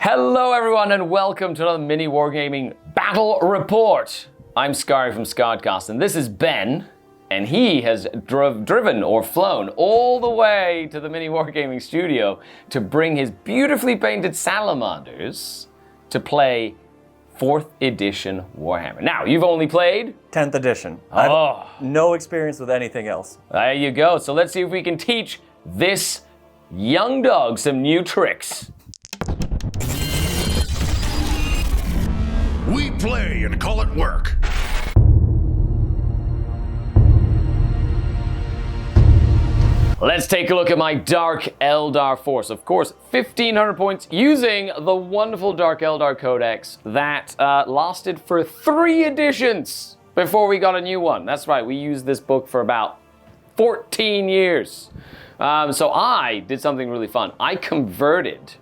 Hello everyone and welcome to another MiniWarGaming Battle Report. I'm Sky from Scardcast and this is Ben, and he has driven or flown all the way to the MiniWarGaming studio to bring his beautifully painted Salamanders to play 4th edition Warhammer. Now, you've only played 10th edition. Oh. I've no experience with anything else. There you go. So let's see if we can teach this young dog some new tricks. We play and call it work. Let's take a look at my Dark Eldar force. Of course, 1,500 points using the wonderful Dark Eldar Codex that lasted for 3 editions before we got a new one. That's right, we used this book for about 14 years. So I did something really fun. I converted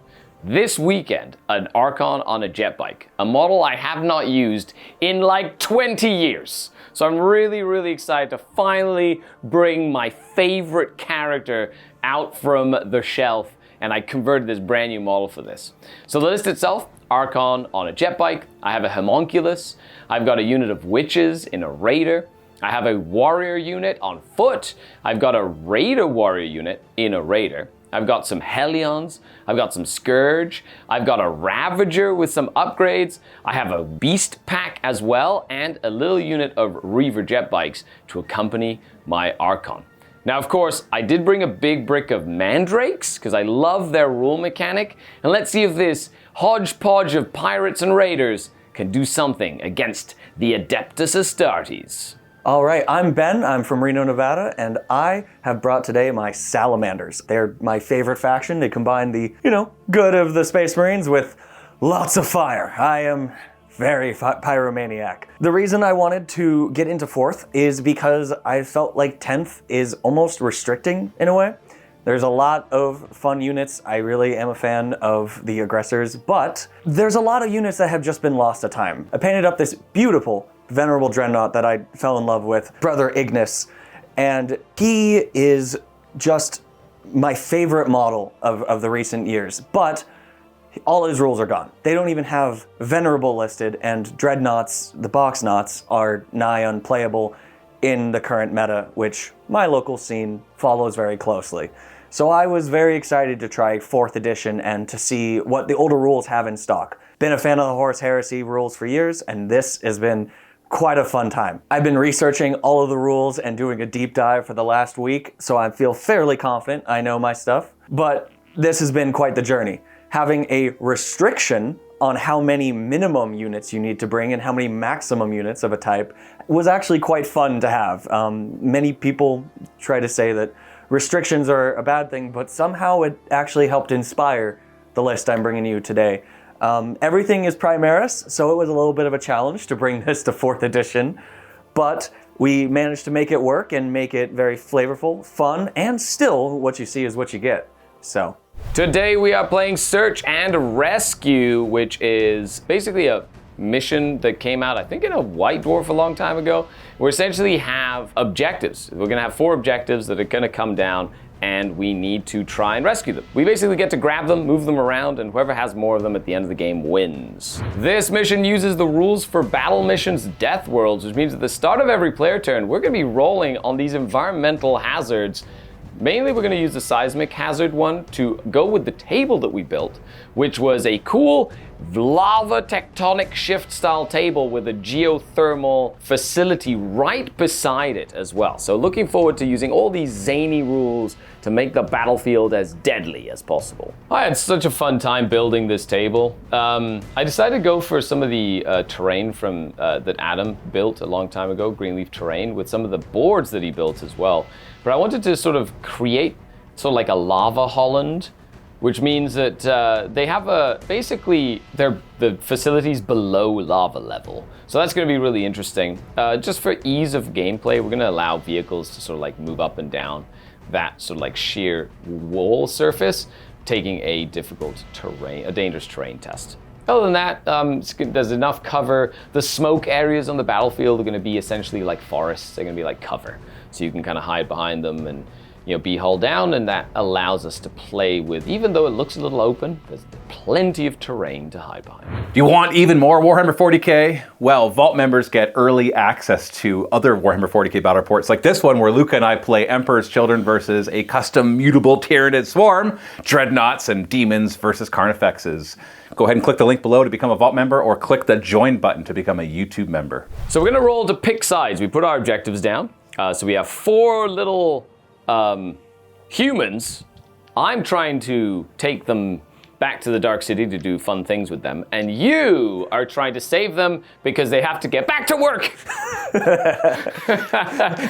this weekend an Archon on a jet bike, a model I have not used in like 20 years. So I'm really excited to finally bring my favorite character out from the shelf, and I converted this brand new model for this. So the list itself, Archon on a jet bike, I have a homunculus, I've got a unit of witches in a raider, I have a warrior unit on foot, I've got a raider warrior unit in a raider, I've got some Hellions, I've got some Scourge, I've got a Ravager with some upgrades, I have a Beast Pack as well, and a little unit of Reaver jet bikes to accompany my Archon. Now, of course, I did bring a big brick of Mandrakes, because I love their rule mechanic, and let's see if this hodgepodge of pirates and raiders can do something against the Adeptus Astartes. All right, I'm Ben, I'm from Reno, Nevada, and I have brought today my Salamanders. They're my favorite faction. They combine the, good of the Space Marines with lots of fire. I am very pyromaniac. The reason I wanted to get into 4th is because I felt like 10th is almost restricting in a way. There's a lot of fun units. I really am a fan of the aggressors, but there's a lot of units that have just been lost to time. I painted up this beautiful venerable dreadnought that I fell in love with, Brother Ignis, and he is just my favorite model of the recent years, but all his rules are gone. They don't even have venerable listed, and dreadnoughts, the box knots, are nigh unplayable in the current meta, which my local scene follows very closely. So I was very excited to try 4th edition and to see what the older rules have in stock. Been a fan of the Horus Heresy rules for years, and this has been quite a fun time. I've been researching all of the rules and doing a deep dive for the last week, so I feel fairly confident I know my stuff, but this has been quite the journey. Having a restriction on how many minimum units you need to bring and how many maximum units of a type was actually quite fun to have. Many people try to say that restrictions are a bad thing, but somehow it actually helped inspire the list I'm bringing you today. Everything is Primaris, so it was a little bit of a challenge to bring this to 4th edition, but we managed to make it work and make it very flavorful, fun, and still what you see is what you get. So today we are playing Search and Rescue, which is basically a mission that came out, I think, in a White Dwarf a long time ago. We essentially have objectives. We're going to have 4 objectives that are going to come down, and we need to try and rescue them. We basically get to grab them, move them around, and whoever has more of them at the end of the game wins. This mission uses the rules for Battle Missions Death Worlds, which means at the start of every player turn, we're going to be rolling on these environmental hazards. Mainly we're going to use the seismic hazard one to go with the table that we built, which was a cool lava tectonic shift style table with a geothermal facility right beside it as well. So looking forward to using all these zany rules to make the battlefield as deadly as possible. I had such a fun time building this table. I decided to go for some of the terrain from that Adam built a long time ago, Greenleaf terrain, with some of the boards that he built as well. But I wanted to sort of create sort of like a lava Holland, which means that they have basically the facilities below lava level. So that's going to be really interesting. Just for ease of gameplay, we're going to allow vehicles to sort of like move up and down that sort of like sheer wall surface, taking a difficult terrain, a dangerous terrain test. Other than that, there's enough cover. The smoke areas on the battlefield are going to be essentially like forests. They're going to be like cover. So you can kind of hide behind them and be hull down, and that allows us to play with, even though it looks a little open, there's plenty of terrain to hide behind. Do you want even more Warhammer 40k? Well, Vault members get early access to other Warhammer 40k battle reports like this one, where Luca and I play Emperor's Children versus a custom mutable Tyranid swarm, Dreadnoughts and Demons versus Carnifexes. Go ahead and click the link below to become a Vault member, or click the join button to become a YouTube member. So we're gonna roll to pick sides. We put our objectives down. So we have 4 little humans. I'm trying to take them back to the Dark City to do fun things with them, and you are trying to save them because they have to get back to work.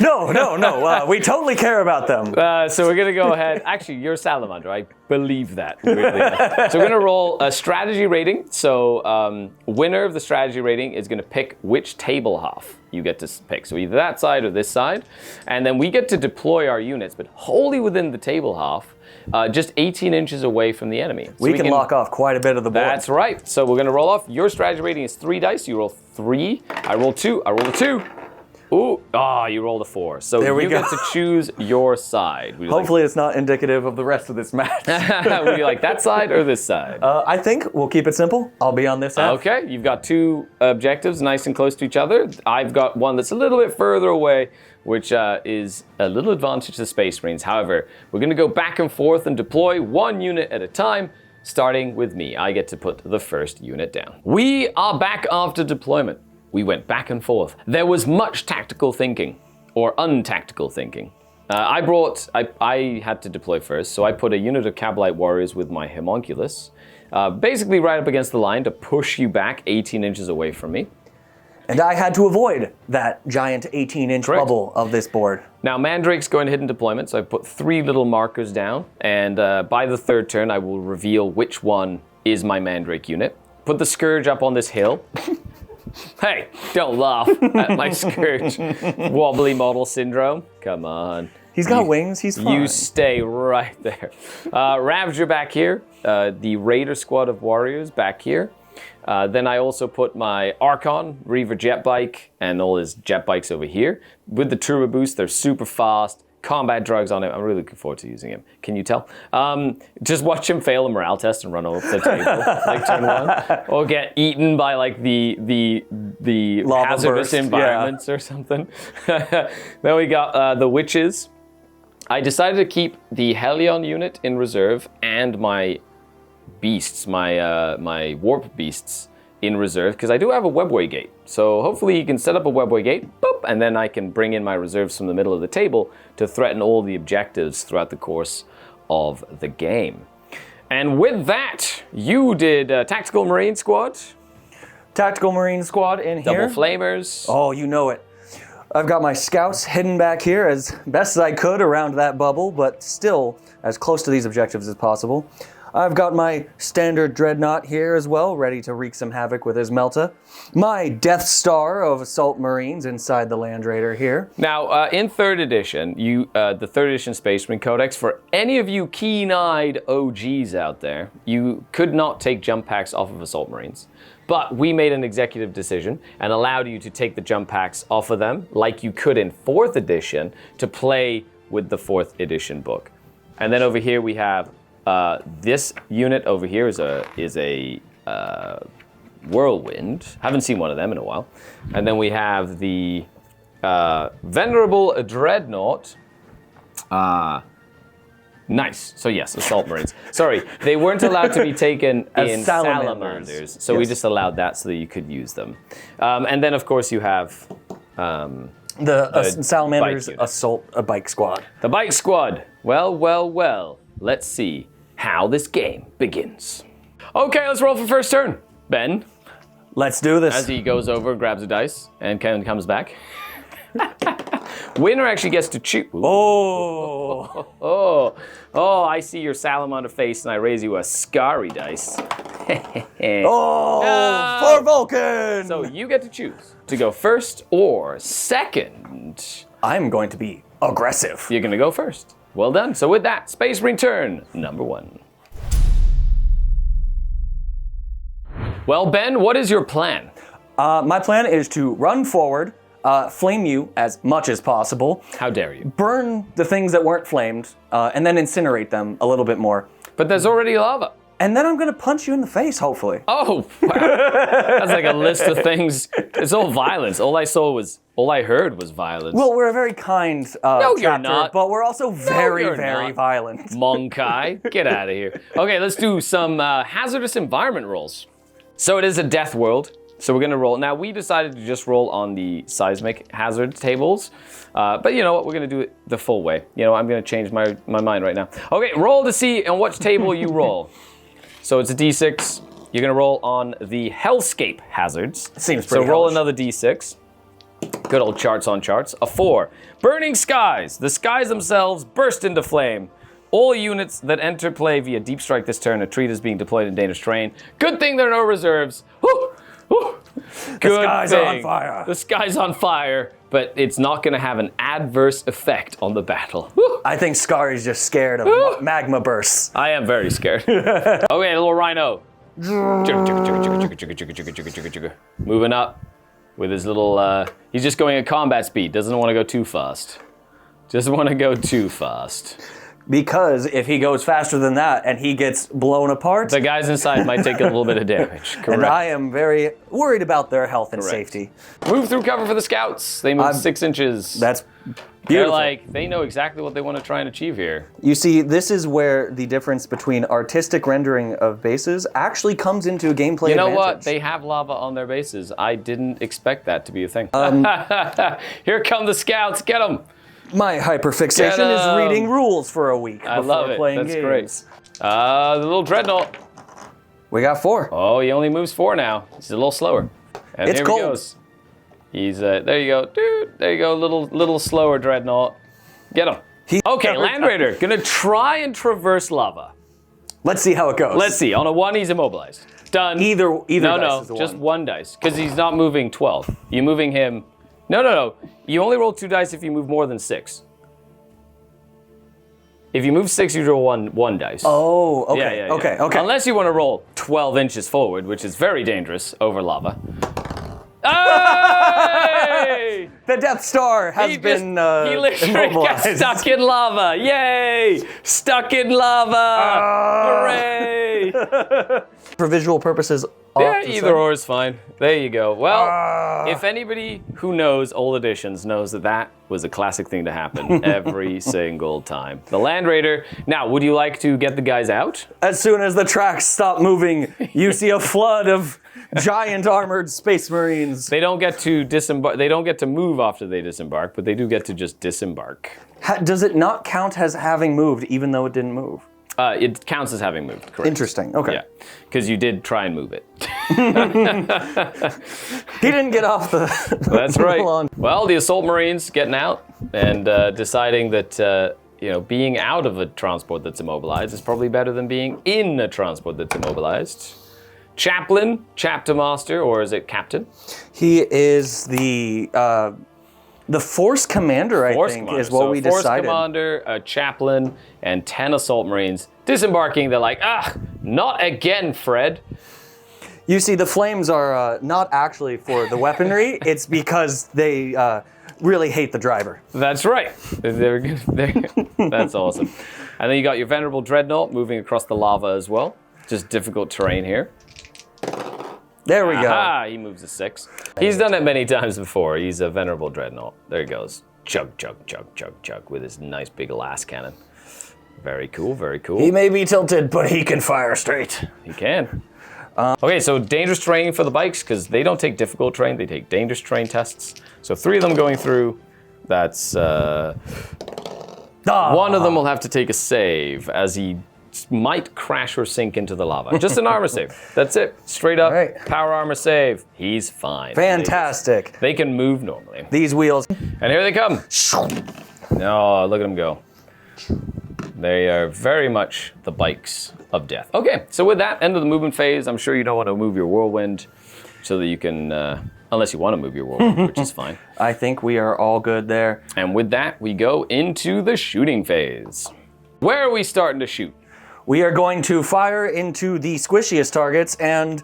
No. We totally care about them. So we're gonna go ahead. Actually, you're Salamander. I believe that. Really. So we're gonna roll a strategy rating. So winner of the strategy rating is gonna pick which table half you get to pick. So either that side or this side, and then we get to deploy our units, but wholly within the table half. Just 18 inches away from the enemy. So we can lock off quite a bit of the board. That's right. So we're going to roll off. Your strategy rating is 3 dice. You roll 3. I roll 2. I roll a 2. Ooh. You rolled a 4. So there we you go. get to choose your side. Hopefully it's not indicative of the rest of this match. Would you like that side or this side? I think we'll keep it simple. I'll be on this half. Okay. You've got 2 objectives nice and close to each other. I've got one that's a little bit further away, which is a little advantage to the Space Marines. However, we're going to go back and forth and deploy 1 unit at a time, starting with me. I get to put the first unit down. We are back after deployment. We went back and forth. There was much tactical thinking, or untactical thinking. I had to deploy first, so I put a unit of Cabalite warriors with my homunculus, basically right up against the line to push you back 18 inches away from me. And I had to avoid that giant 18-inch bubble of this board. Now, Mandrake's going to hit in deployment, so I put 3 little markers down, and by the 3rd turn, I will reveal which one is my Mandrake unit. Put the Scourge up on this hill. Hey, don't laugh at my Scourge. Wobbly model syndrome. Come on. He's got wings, he's fine. You stay right there. Ravager back here. The Raider squad of warriors back here. Then I also put my Archon, Reaver jet bike, and all his jet bikes over here. With the turbo boost, they're super fast. Combat drugs on him. I'm really looking forward to using him. Can you tell? Just watch him fail a morale test and run off the table, like turn 1, or get eaten by like the Lava hazardous burst, environments or something. Then we got the witches. I decided to keep the Helion unit in reserve and my beasts, my warp beasts in reserve, because I do have a webway gate. So hopefully you can set up a webway gate, boop, and then I can bring in my reserves from the middle of the table to threaten all the objectives throughout the course of the game. And with that, you did Tactical Marine Squad. Tactical Marine Squad in here. Double Flamers. Oh, you know it. I've got my scouts hidden back here as best as I could around that bubble, but still as close to these objectives as possible. I've got my standard Dreadnought here as well, ready to wreak some havoc with his Melta. My Death Star of Assault Marines inside the Land Raider here. Now, in 3rd edition, the 3rd edition Space Marine Codex, for any of you keen-eyed OGs out there, you could not take jump packs off of Assault Marines. But we made an executive decision and allowed you to take the jump packs off of them, like you could in 4th edition, to play with the 4th edition book. And then over here we have this unit over here is a Whirlwind. Haven't seen one of them in a while. And then we have the Venerable Dreadnought. Nice. So yes, Assault Marines. Sorry, they weren't allowed to be taken in Salamanders. So we just allowed that so that you could use them. And then of course you have the Salamanders Assault Bike Squad. The Bike Squad. Well. Let's see how this game begins. Okay, let's roll for first turn. Ben. Let's do this. As he goes over, grabs a dice, and comes back. Winner actually gets to choose. Oh, I see your salamander face, and I raise you a scary dice. for Vulcan! So you get to choose to go first or second. I'm going to be aggressive. You're going to go first. Well done. So with that, Space Marine turn number 1. Well, Ben, what is your plan? My plan is to run forward, flame you as much as possible, How dare you? burn the things that weren't flamed, and then incinerate them a little bit more. But there's already lava. And then I'm gonna punch you in the face, hopefully. Oh, wow. That's like a list of things. It's all violence. All I heard was violence. Well, we're a very kind you're chapter, not. but we're also very, you're very not. violent. Monkai, get out of here. Okay, let's do some hazardous environment rolls. So it is a death world. So we're gonna roll. Now we decided to just roll on the seismic hazard tables, but you know what? We're gonna do it the full way. You know, I'm gonna change my mind right now. Okay, roll to see on which table you roll. So it's a D6. You're gonna roll on the hellscape hazards. Seems pretty So roll hellish. another D6. Good old charts on charts. A 4. Burning skies. The skies themselves burst into flame. All units that enter play via deep strike this turn. A treat is being deployed in dangerous terrain. Good thing there are no reserves. Woo! Woo! Good skies are on thing. fire. The sky's on fire, but it's not going to have an adverse effect on the battle. Woo! I think Scari's just scared of magma bursts. I am very scared. Okay, a little rhino. Moving up with his little, he's just going at combat speed. Doesn't want to go too fast. Doesn't want to go too fast. Because if he goes faster than that and he gets blown apart, The guys inside might take a little bit of damage. Correct. and I am very worried about their health and Correct. safety. Move through cover for the scouts. They move I'm- 6 inches. That's They're beautiful. like, they know exactly what they want to try and achieve here. You see, this is where the difference between artistic rendering of bases actually comes into a gameplay You know advantage. what? They have lava on their bases. I didn't expect that to be a thing. Here come the scouts. Get them. My hyperfixation Get 'em. is reading rules for a week I before love it. playing That's games. great. The little dreadnought. We got 4. Oh, he only moves 4 now. He's a little slower. And It's here cold. he goes. He's there you go, dude. There you go, little slower dreadnought. Get him. Okay, Land Raider gonna try and traverse lava. Let's see how it goes. Let's see. On a 1, he's immobilized. Done. Either No, dice is a just 1. 1 dice, because he's not moving 12. You're moving him. No. You only roll 2 dice if you move more than 6. If you move 6, you roll one dice. Oh, okay. Yeah. Okay. Unless you want to roll 12 inches forward, which is very dangerous over lava. Hey! The Death Star has He been literally got immobilized. stuck in lava. Yay! Stuck in lava. Hooray! For visual purposes, Yeah, off to either side. or is fine. There you go. Well, if anybody who knows old editions knows that was a classic thing to happen every single time. The Land Raider. Now, would you like to get the guys out? As soon as the tracks stop moving, you see a flood of giant armored Space Marines. They don't get to disembark. They don't get to move after they disembark, but they do get to just disembark. Does it not count as having moved, even though it didn't move? It counts as having moved. Correct. Interesting. Okay. Yeah, because you did try and move it. He didn't get off the. That's right. lawn. Well, the assault marines getting out and deciding that being out of a transport that's immobilized is probably better than being in a transport that's immobilized. Chaplain, chapter master, or is it captain? He is the force commander. I think commander. is what So we force decided. commander, a chaplain, and 10 assault marines disembarking. They're like, not again, Fred. You see, the flames are not actually for the weaponry. It's because they really hate the driver. That's right. That's awesome. And then you got your venerable dreadnought moving across the lava as well. Just difficult terrain here. There we go. Ah, he moves a 6. He's done it many times before. He's a venerable dreadnought. There he goes. Chug, chug, chug, chug, chug with his nice big las cannon. Very cool, very cool. He may be tilted, but he can fire straight. He can. Okay, so dangerous terrain for the bikes, because they don't take difficult terrain, they take dangerous terrain tests. So 3 of them going through. That's one of them will have to take a save as he might crash or sink into the lava. Just an armor save. That's it. Straight up, Right. power armor save. He's fine. Fantastic. They can move normally. These wheels. And here they come. Oh, look at them go. They are very much the bikes of death. Okay, so with that, end of the movement phase. I'm sure you don't want to move your whirlwind so that you can, unless you want to move your whirlwind, which is fine. I think we are all good there. And with that, we go into the shooting phase. Where are we starting to shoot? We are going to fire into the squishiest targets, and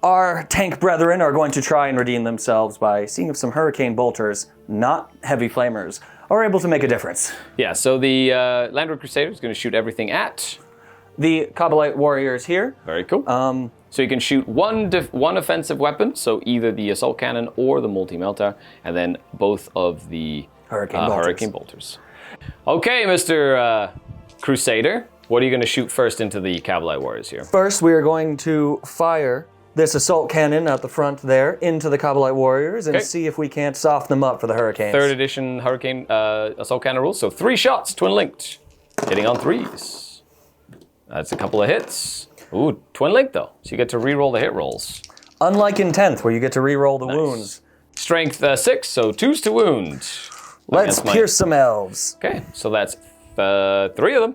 Our tank brethren are going to try and redeem themselves by seeing if some hurricane bolters, not heavy flamers, are able to make a difference. Yeah, so the Landward Crusader is going to shoot everything at... The Kabbalite warriors here. Very cool. So you can shoot one offensive weapon, so either the assault cannon or the multi-melta, and then both of the hurricane bolters. Okay, Mr. Crusader, what are you going to shoot first into the Kabbalite warriors here? First, we are going to fire this assault cannon out the front there into the Kabbalite warriors and see if we can't soften them up for the hurricanes. 3rd edition hurricane assault cannon rules, so 3 shots, twin linked, hitting on 3s. That's a couple of hits. Ooh, twin link though, so you get to re-roll the hit rolls. Unlike in 10th, where you get to re-roll the wounds. Strength 6, so 2s to wound. Let's pierce some elves. Okay, so that's 3 of them.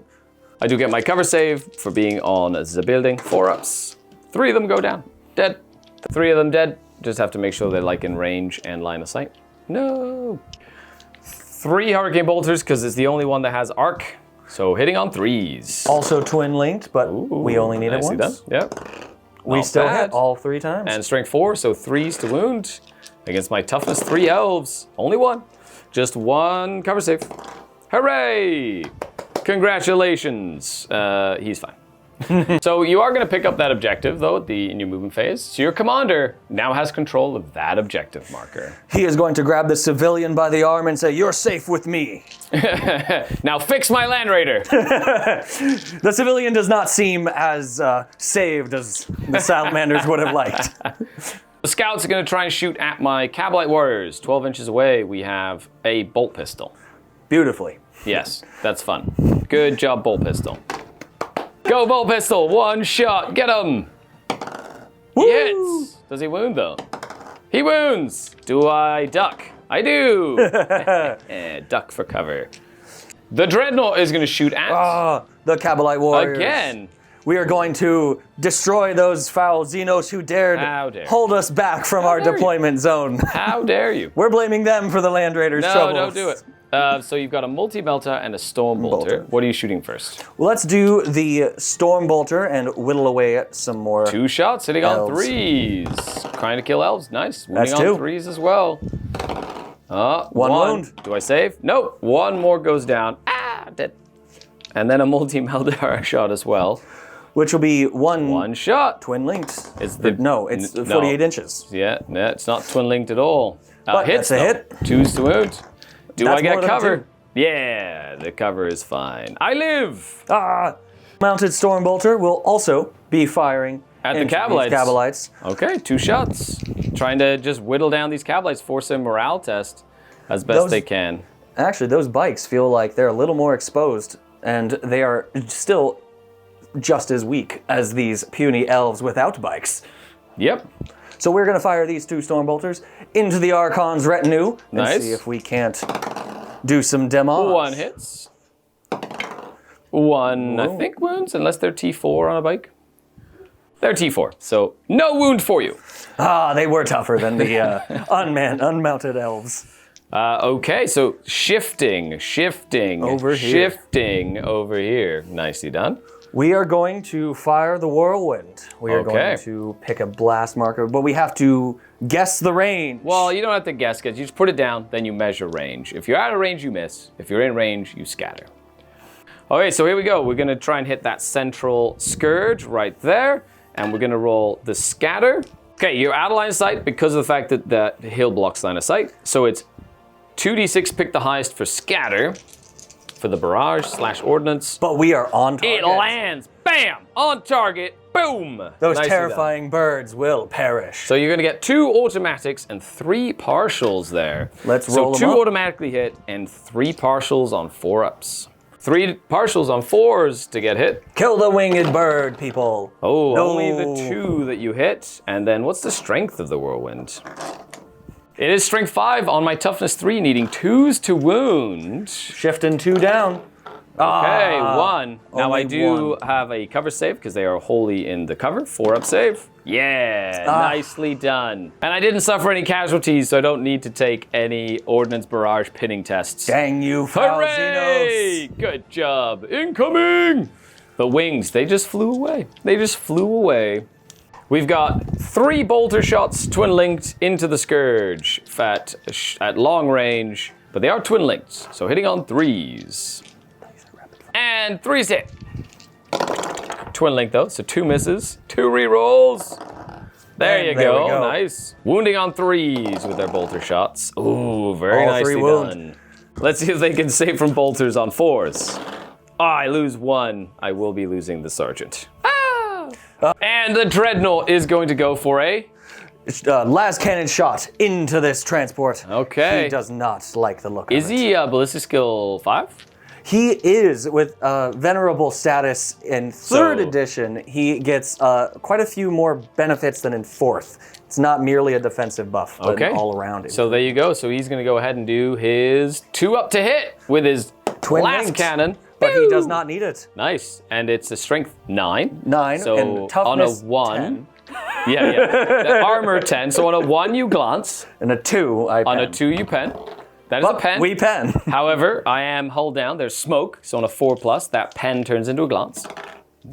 I do get my cover save for being on the building. 4 ups. 3 of them go down. Dead. 3 of them dead. Just have to make sure they're like in range and line of sight. No. 3 hurricane bolters because it's the only one that has arc. So hitting on 3s. Also twin linked, but we only need it once. Done. Yep. We still hit all 3 times. And strength 4, so 3s to wound. Against my toughness 3 elves. Only 1. Just 1 cover save. Hooray! Congratulations. He's fine. So you are going to pick up that objective, though, in your movement phase. So your commander now has control of that objective marker. He is going to grab the civilian by the arm and say, "You're safe with me." Now fix my Land Raider. The civilian does not seem as saved as the Salamanders would have liked. The scouts are going to try and shoot at my Kabbalite warriors. 12 inches away, we have a bolt pistol. Beautifully. Yes, that's fun. Good job, bolt pistol. Go, bolt pistol! 1 shot, get him! He hits! Does he wound, though? He wounds! Do I duck? I do! Duck for cover. The Dreadnought is going to shoot at... the Kabbalite warriors. Again! We are going to destroy those foul Xenos who dared hold us back from our deployment zone. How dare you? We're blaming them for the Land Raiders' troubles. No, don't do it. So you've got a multi-melta and a storm bolter. What are you shooting first? Well, let's do the storm bolter and whittle away at some more 2 shots, hitting elves. on 3s. Trying to kill elves. Nice. That's Wounding 2. on 3s as well. 1 wound. Do I save? Nope. 1 more goes down. Dead. And then a multi-melta shot as well. Which will be 1 shot. Twin linked. It's 48 inches. Yeah, it's not twin linked at all. But Hits, that's a hit. 2s to wound. Do That's I get more than cover? 2. Yeah, the cover is fine. I live! Mounted storm bolter will also be firing At the into Kabbalites. these Kabbalites. Okay, 2 shots. Trying to just whittle down these Kabbalites, force a morale test as best they can. Actually, those bikes feel like they're a little more exposed, and they are still just as weak as these puny elves without bikes. Yep. So we're going to fire these 2 storm bolters into the Archon's retinue and see if we can't do some damage. 1 hits. 1, I think, wounds, unless they're T4 on a bike. They're T4, so no wound for you. They were tougher than the unmounted elves. Okay, so shifting over here. Nicely done. We are going to fire the whirlwind. We are going to pick a blast marker, but we have to guess the range. Well, you don't have to guess, because you just put it down, then you measure range. If you're out of range, you miss. If you're in range, you scatter. Okay, so here we go. We're going to try and hit that central scourge right there, and we're going to roll the scatter. Okay, you're out of line of sight because of the fact that the hill blocks line of sight. So it's 2d6, pick the highest for scatter. For the barrage/ordnance. But we are on target. It lands. Bam! On target. Boom! Those terrifying birds will perish. So you're going to get 2 automatics and 3 partials there. Let's roll them So 2 up. automatically hit and 3 partials on 4-ups. 3 partials on 4s to get hit. Kill the winged bird, people. Oh, No. only the 2 that you hit. And then what's the strength of the whirlwind? It is strength 5 on my toughness 3, needing 2s to wound. Shifting 2 down. Okay, 1. Now only I do 1. have a cover save because they are wholly in the cover. 4-up save. Yeah, nicely done. And I didn't suffer any casualties, so I don't need to take any ordnance barrage pinning tests. Dang you, foul Hooray! Xenos. Good job. Incoming! The wings, they just flew away. We've got 3 bolter shots twin-linked into the Scourge at long range, but they are twin-linked, so hitting on 3s. And 3's hit. Twin-link though, so 2 misses, 2 re-rolls. There you go. Nice. Wounding on 3s with their bolter shots. Ooh, very nicely done. Let's see if they can save from bolters on 4s. Oh, I lose 1. I will be losing the sergeant. And the dreadnought is going to go for a las cannon shot into this transport. Okay. He does not like the look of it. Is he ballistic skill 5? He is, with venerable status in 3rd edition. He gets quite a few more benefits than in 4th. It's not merely a defensive buff, but an all-around. So there you go. So he's going to go ahead and do his 2 up to hit with his las cannon. But he does not need it. Nice. And it's a strength 9. 9, so and toughness on a 1. 10. Yeah. The armor 10. So on a 1, you glance. And a 2, I pen. On a 2, you pen. That is a pen. We pen. However, I am hull down. There's smoke. So on a 4+, that pen turns into a glance.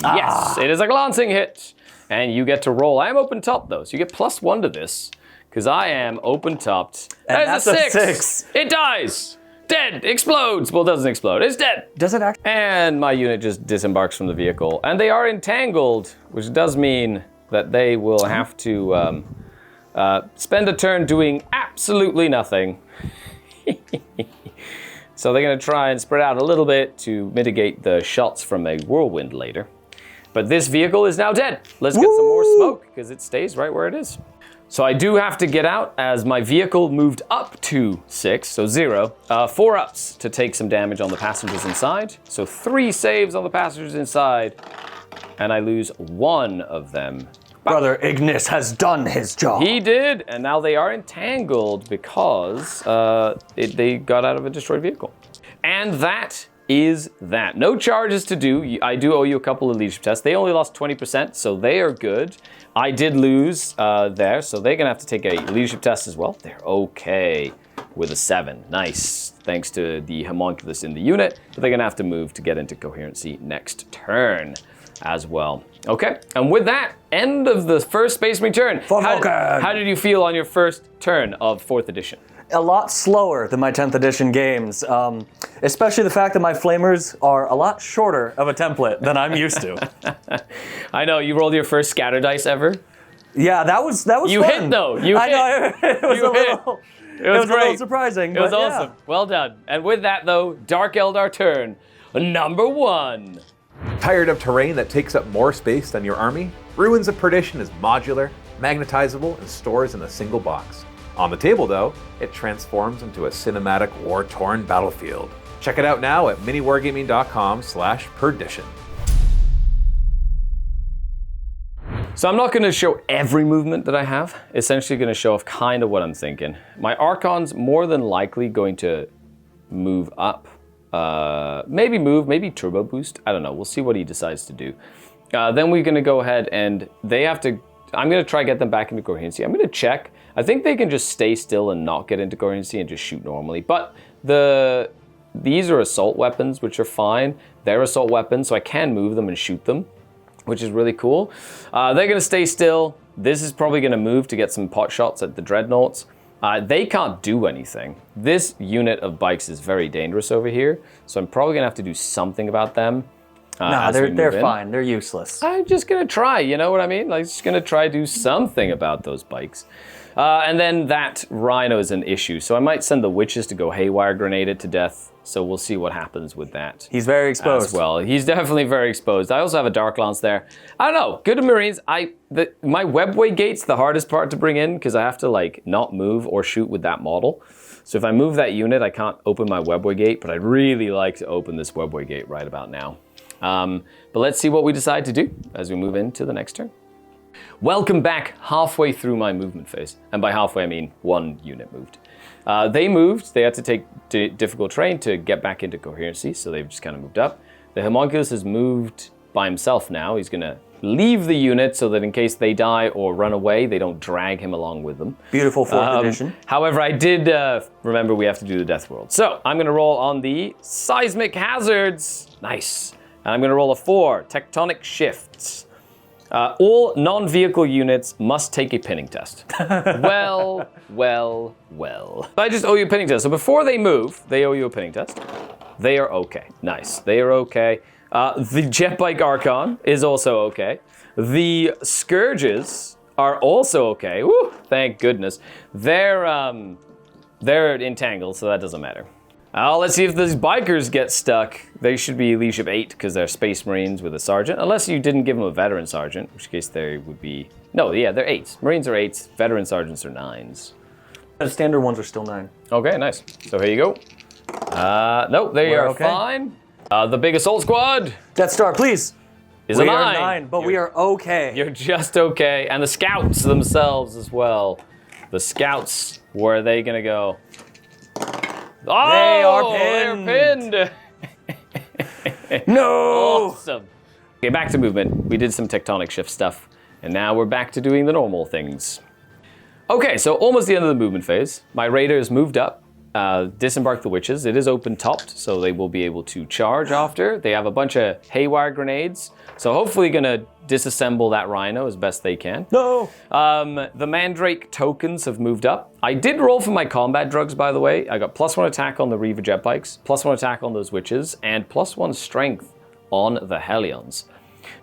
Yes, it is a glancing hit. And you get to roll. I am open top, though. So you get +1 to this. Because I am open topped. And that's a 6. It dies. Dead. Explodes. Well, it doesn't explode. It's dead. Does it actually? And my unit just disembarks from the vehicle. And they are entangled, which does mean that they will have to spend a turn doing absolutely nothing. So they're going to try and spread out a little bit to mitigate the shots from a whirlwind later. But this vehicle is now dead. Let's get some more smoke, because it stays right where it is. So I do have to get out as my vehicle moved up to 6, so 0. 4 ups to take some damage on the passengers inside. So 3 saves on the passengers inside, and I lose 1 of them. Brother Ignis has done his job. He did, and now they are entangled because they got out of a destroyed vehicle. And that is that. No charges to do. I do owe you a couple of leadership tests. They only lost 20%, so they are good. I did lose there, so they're going to have to take a leadership test as well. They're okay with a 7. Nice. Thanks to the homunculus in the unit. But they're going to have to move to get into coherency next turn as well. Okay, and with that, end of the first Space Marine turn. How did you feel on your first turn of 4th edition? A lot slower than my 10th edition games, especially the fact that my flamers are a lot shorter of a template than I'm used to. I know, you rolled your first scatter dice ever? Yeah, that was You fun. hit though, you hit. I know, it was It was a little surprising. It was but awesome. Yeah. Well done. And with that though, Dark Eldar turn number 1. Tired of terrain that takes up more space than your army? Ruins of Perdition is modular, magnetizable, and stores in a single box. On the table, though, it transforms into a cinematic war-torn battlefield. Check it out now at miniwargaming.com/perdition. So I'm not going to show every movement that I have. Essentially going to show off kind of what I'm thinking. My Archon's more than likely going to move up. Maybe turbo boost. I don't know. We'll see what he decides to do. Then we're going to go ahead and they have to... I'm going to try to get them back into coherency. I'm going to check. I think they can just stay still and not get into coherency and just shoot normally. But these are assault weapons, which are fine. They're assault weapons, so I can move them and shoot them, which is really cool. They're going to stay still. This is probably going to move to get some pot shots at the dreadnoughts. They can't do anything. This unit of bikes is very dangerous over here, so I'm probably going to have to do something about them. Nah, they're fine. They're useless. I'm just going to try, you know what I mean? Like, just going to try to do something about those bikes. And then that Rhino is an issue, so I might send the witches to go haywire grenade it to death, so we'll see what happens with that. He's very exposed. As well. He's definitely very exposed. I also have a Dark Lance there. I don't know. Good Marines. My webway gate's the hardest part to bring in because I have to like not move or shoot with that model. So if I move that unit, I can't open my webway gate, but I'd really like to open this webway gate right about now. But let's see what we decide to do as we move into the next turn. Welcome back halfway through my movement phase. And by halfway, I mean 1 unit moved. They moved. They had to take difficult terrain to get back into coherency, so they've just kind of moved up. The homunculus has moved by himself now. He's going to leave the unit so that in case they die or run away, they don't drag him along with them. Beautiful 4th edition. However, I did remember we have to do the Death World. So I'm going to roll on the seismic hazards. Nice. And I'm going to roll a 4, tectonic shifts. All non-vehicle units must take a pinning test. well. I just owe you a pinning test. So before they move, they owe you a pinning test. They are okay. Nice. They are okay. The Jetbike Archon is also okay. The Scourges are also okay. Woo, thank goodness. They're entangled, so that doesn't matter. Let's see if these bikers get stuck. They should be leadership 8 because they're Space Marines with a sergeant. Unless you didn't give them a veteran sergeant, in which case they would be... No, yeah, they're 8s. Marines are 8s. Veteran sergeants are 9s. The standard ones are still 9. Okay, nice. So here you go. Nope, they are okay. fine. The big assault squad Death Star, please. is We a are 9. 9, but we are okay. You're just okay. And the scouts themselves as well. The scouts, where are they gonna go? Oh, They are pinned. They're pinned. No! Awesome. Okay, back to movement. We did some tectonic shift stuff, and now we're back to doing the normal things. Okay, so almost the end of the movement phase. My raiders moved up, disembarked the witches. It is open topped, so they will be able to charge after. They have a bunch of haywire grenades, so hopefully gonna disassemble that rhino as best they can. No! The Mandrake tokens have moved up. I did roll for my combat drugs, by the way. I got +1 attack on the Reaver jet bikes, +1 attack on those witches, and +1 strength on the Hellions.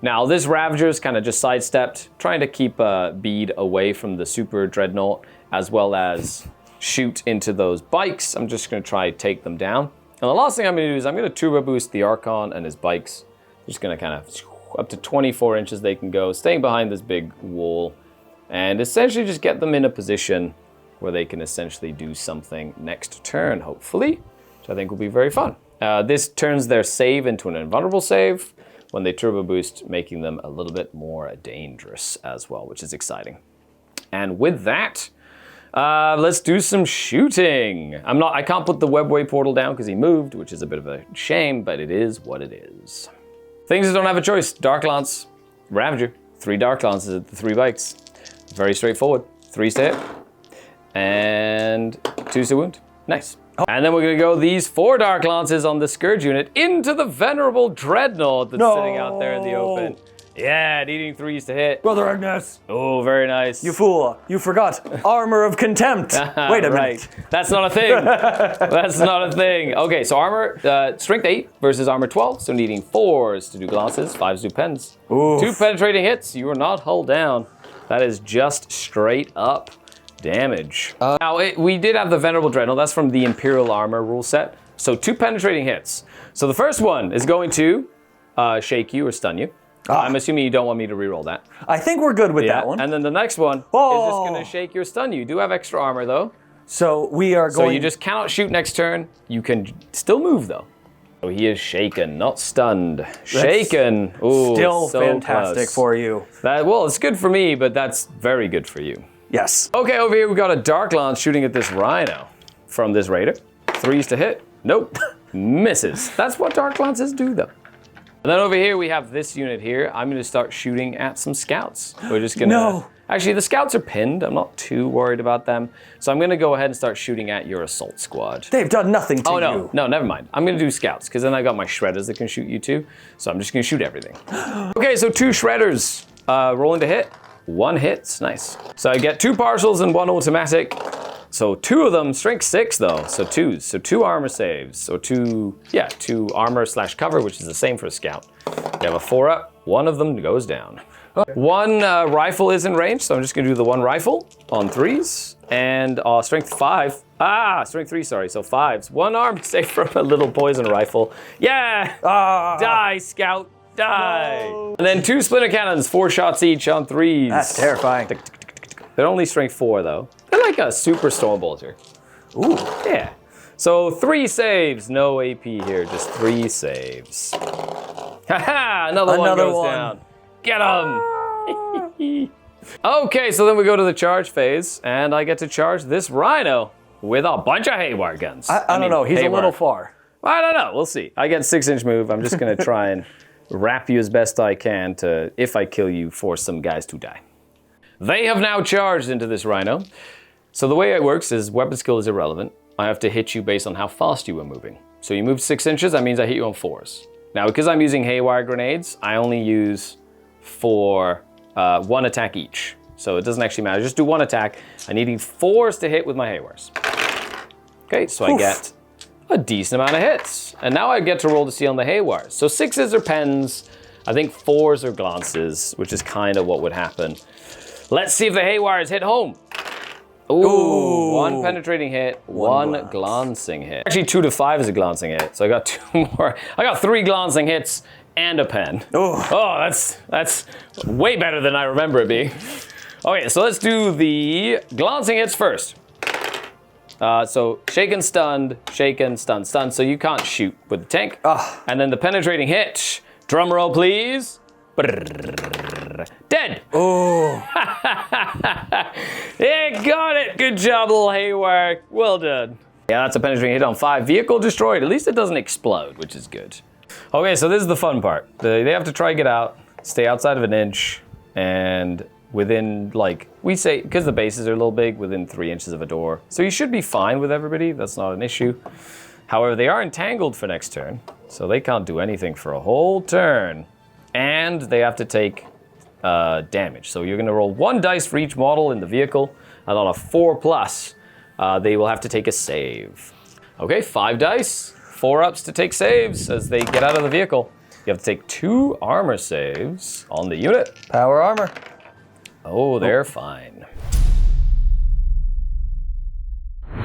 Now, this Ravager's kind of just sidestepped, trying to keep Bead away from the Super Dreadnought, as well as shoot into those bikes. I'm just going to try to take them down. And the last thing I'm going to do is I'm going to turbo boost the Archon and his bikes. Just going to kind of up to 24 inches they can go, staying behind this big wall, and essentially just get them in a position where they can essentially do something next turn, hopefully, which I think will be very fun. This turns their save into an invulnerable save when they turbo boost, making them a little bit more dangerous as well, which is exciting. And with that, let's do some shooting. I can't put the webway portal down because he moved, which is a bit of a shame, but it is what it is. Things that don't have a choice. Dark Lance, Ravager, 3 Dark Lances at the 3 bikes. Very straightforward. 3 to hit, and 2 to wound. Nice. And then we're gonna go these 4 Dark Lances on the Scourge unit into the venerable Dreadnought that's sitting out there in the open. Yeah, needing 3s to hit. Brother Agnes! Oh, very nice. You fool! You forgot Armor of Contempt! Wait a minute. That's not a thing. That's not a thing. Okay, so armor, strength 8 versus armor 12, so needing 4s to do glances, 5s to do pens. Oof. 2 penetrating hits, you are not hull down. That is just straight up damage. Now, we did have the Venerable Dreadnought, that's from the Imperial Armor rule set. So 2 penetrating hits. So the first one is going to shake you or stun you. I'm assuming you don't want me to reroll that. I think we're good with that one. And then the next one is just going to shake you or stun you. You do have extra armor though. So we are going... So you just cannot shoot next turn. You can still move though. So he is shaken, not stunned. Shaken. Ooh, still so fantastic close. for you. Well, it's good for me, but that's very good for you. Yes. Okay, over here we've got a Dark Lance shooting at this Rhino from this Raider. 3s to hit. Nope. Misses. That's what Dark Lances do though. And then over here we have this unit here. I'm going to start shooting at some scouts. We're just going to... No. Actually, the scouts are pinned. I'm not too worried about them. So I'm going to go ahead and start shooting at your assault squad. They've done nothing to you. Oh, no, never mind. I'm going to do scouts, because then I got my shredders that can shoot you too. So I'm just going to shoot everything. Okay, so 2 shredders. Rolling to hit. 1 hits. Nice. So I get 2 partials and 1 automatic. So 2 of them, strength 6 though, so 2s. So 2 armor saves, so 2 armor/cover, which is the same for a scout. You have a 4 up, 1 of them goes down. 1 rifle is in range, so I'm just gonna do the 1 rifle on 3s, and strength 5. Strength 3, sorry, so 5s. 1 arm save from a little poison rifle. Yeah! Die, scout, die! No. And then 2 splinter cannons, 4 shots each on 3s. That's terrifying. They're only strength 4 though. They're like a super storm bolter. Ooh. Yeah. So 3 saves, no AP here, just 3 saves. Haha, another one goes down. Get him! Okay, so then we go to the charge phase, and I get to charge this Rhino with a bunch of haywire guns. I don't know, he's a little far. I don't know, we'll see. I get 6-inch move, I'm just gonna try and wrap you as best I can to, if I kill you, force some guys to die. They have now charged into this Rhino. So the way it works is weapon skill is irrelevant. I have to hit you based on how fast you were moving. So you moved 6 inches, that means I hit you on 4s. Now, because I'm using haywire grenades, I only use 4 one attack each. So it doesn't actually matter. Just do one attack. I'm needing 4s to hit with my Haywires. Okay, so I get a decent amount of hits. And now I get to roll to see on the Haywires. So 6s are pens. I think 4s are glances, which is kind of what would happen. Let's see if the Haywires hit home. Ooh, 1 penetrating hit, one glancing hit. Actually, 2 to 5 is a glancing hit. So I got 2 more. I got 3 glancing hits and a pen. Oh, that's way better than I remember it being. Okay, so let's do the glancing hits first. So shaken, stunned, stunned. So you can't shoot with the tank. And then the penetrating hit. Drum roll, please. Dead. Oh. Yeah, got it. Good job, little Haywire. Well done. Yeah, that's a penetrating hit on 5. Vehicle destroyed. At least it doesn't explode, which is good. Okay, so this is the fun part. They have to try to get out, stay outside of an inch, and within, like, we say, because the bases are a little big, within 3 inches of a door. So you should be fine with everybody. That's not an issue. However, they are entangled for next turn, so they can't do anything for a whole turn. And they have to take damage. So you're going to roll 1 dice for each model in the vehicle, and on a 4+, they will have to take a save. Okay, 5 dice, 4 ups to take saves as they get out of the vehicle. You have to take 2 armor saves on the unit. Power armor. Oh, they're fine.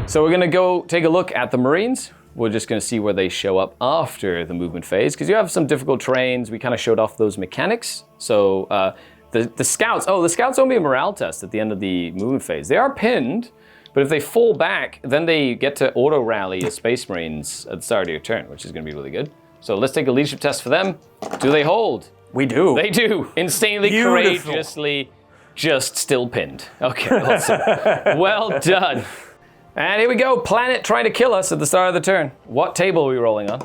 So we're going to go take a look at the Marines. We're just going to see where they show up after the movement phase, because you have some difficult terrains. We kind of showed off those mechanics. So the scouts, the scouts only a morale test at the end of the movement phase. They are pinned, but if they fall back, then they get to auto rally as Space Marines at the start of your turn, which is going to be really good. So let's take a leadership test for them. Do they hold? We do. They do. Insanely courageously, just still pinned. Okay, awesome. Well done. And here we go, planet trying to kill us at the start of the turn. What table are we rolling on?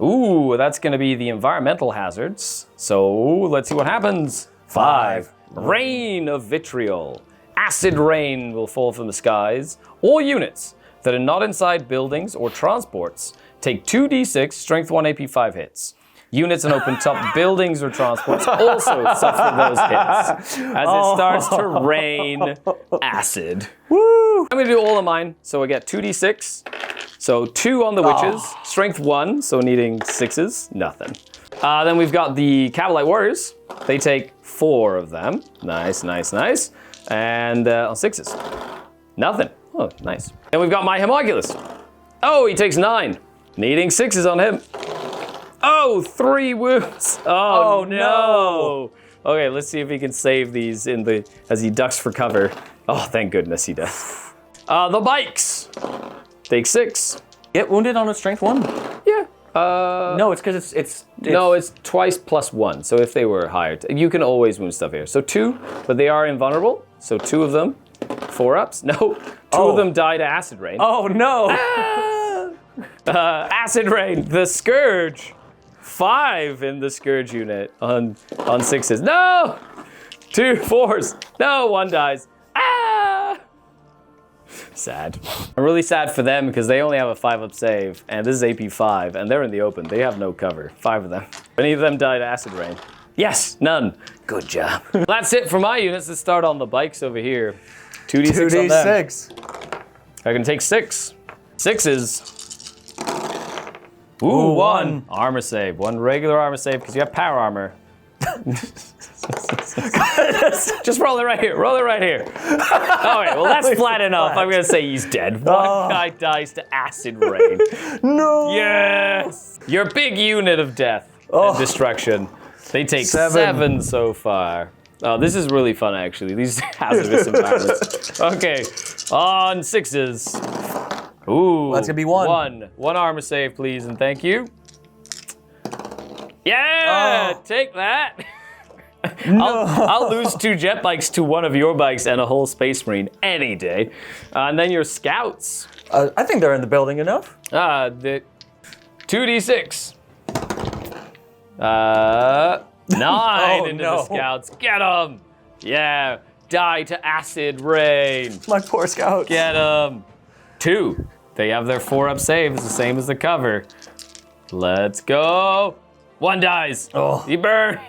Ooh, that's gonna be the environmental hazards. So let's see what happens. 5. Rain of vitriol. Acid rain will fall from the skies. All units that are not inside buildings or transports take 2d6, strength 1, AP 5 hits. Units in open-top buildings or transports also suffer those hits as it starts to rain acid. Woo! I'm gonna do all of mine, so I get 2d6. So 2 on the witches, strength 1, so needing 6s, nothing. Then we've got the Cavalite Warriors. They take 4 of them. Nice, nice, nice. And on 6s, nothing. Oh, nice. Then we've got my Homunculus. Oh, he takes 9, needing 6s on him. Oh, 3 wounds. Oh no. Okay, let's see if he can save these as he ducks for cover. Oh, thank goodness he does. The bikes. Take 6. Get wounded on a strength 1? Yeah. No, it's because it's No, it's twice +1. So if they were higher, you can always wound stuff here. So 2, but they are invulnerable. So 2 of them, 4 ups. No, 2 of them die to acid rain. Oh no. Acid rain, the Scourge. 5 in the Scourge unit on 6s. No! 2 4s. No, 1 dies. Sad. I'm really sad for them because they only have a 5-up save, and this is AP 5, and they're in the open. They have no cover. 5 of them. Any of them died acid rain? Yes, none. Good job. That's it for my units. Let's start on the bikes over here. 2d6 on them. 2d6. I can take 6. 6s. Ooh, 1. Armor save. 1 regular armor save because you have power armor. Just roll it right here. Roll it right here. All right, well, that's flat enough. I'm going to say he's dead. One guy dies to acid rain. No. Yes. Your big unit of death and destruction. They take 7 so far. Oh, this is really fun, actually. These hazardous environments. Okay, on 6s. Ooh, that's gonna be 1. 1 armor save, please, and thank you. Yeah, take that. No. I'll lose 2 jet bikes to 1 of your bikes and a whole Space Marine any day. And then your scouts. I think they're in the building enough. The 2d6. 9 into the scouts. Get them. Yeah, die to acid rain. My poor scouts. Get them. 2. They have their 4-up saves, the same as the cover. Let's go. 1 dies. Oh. He burns.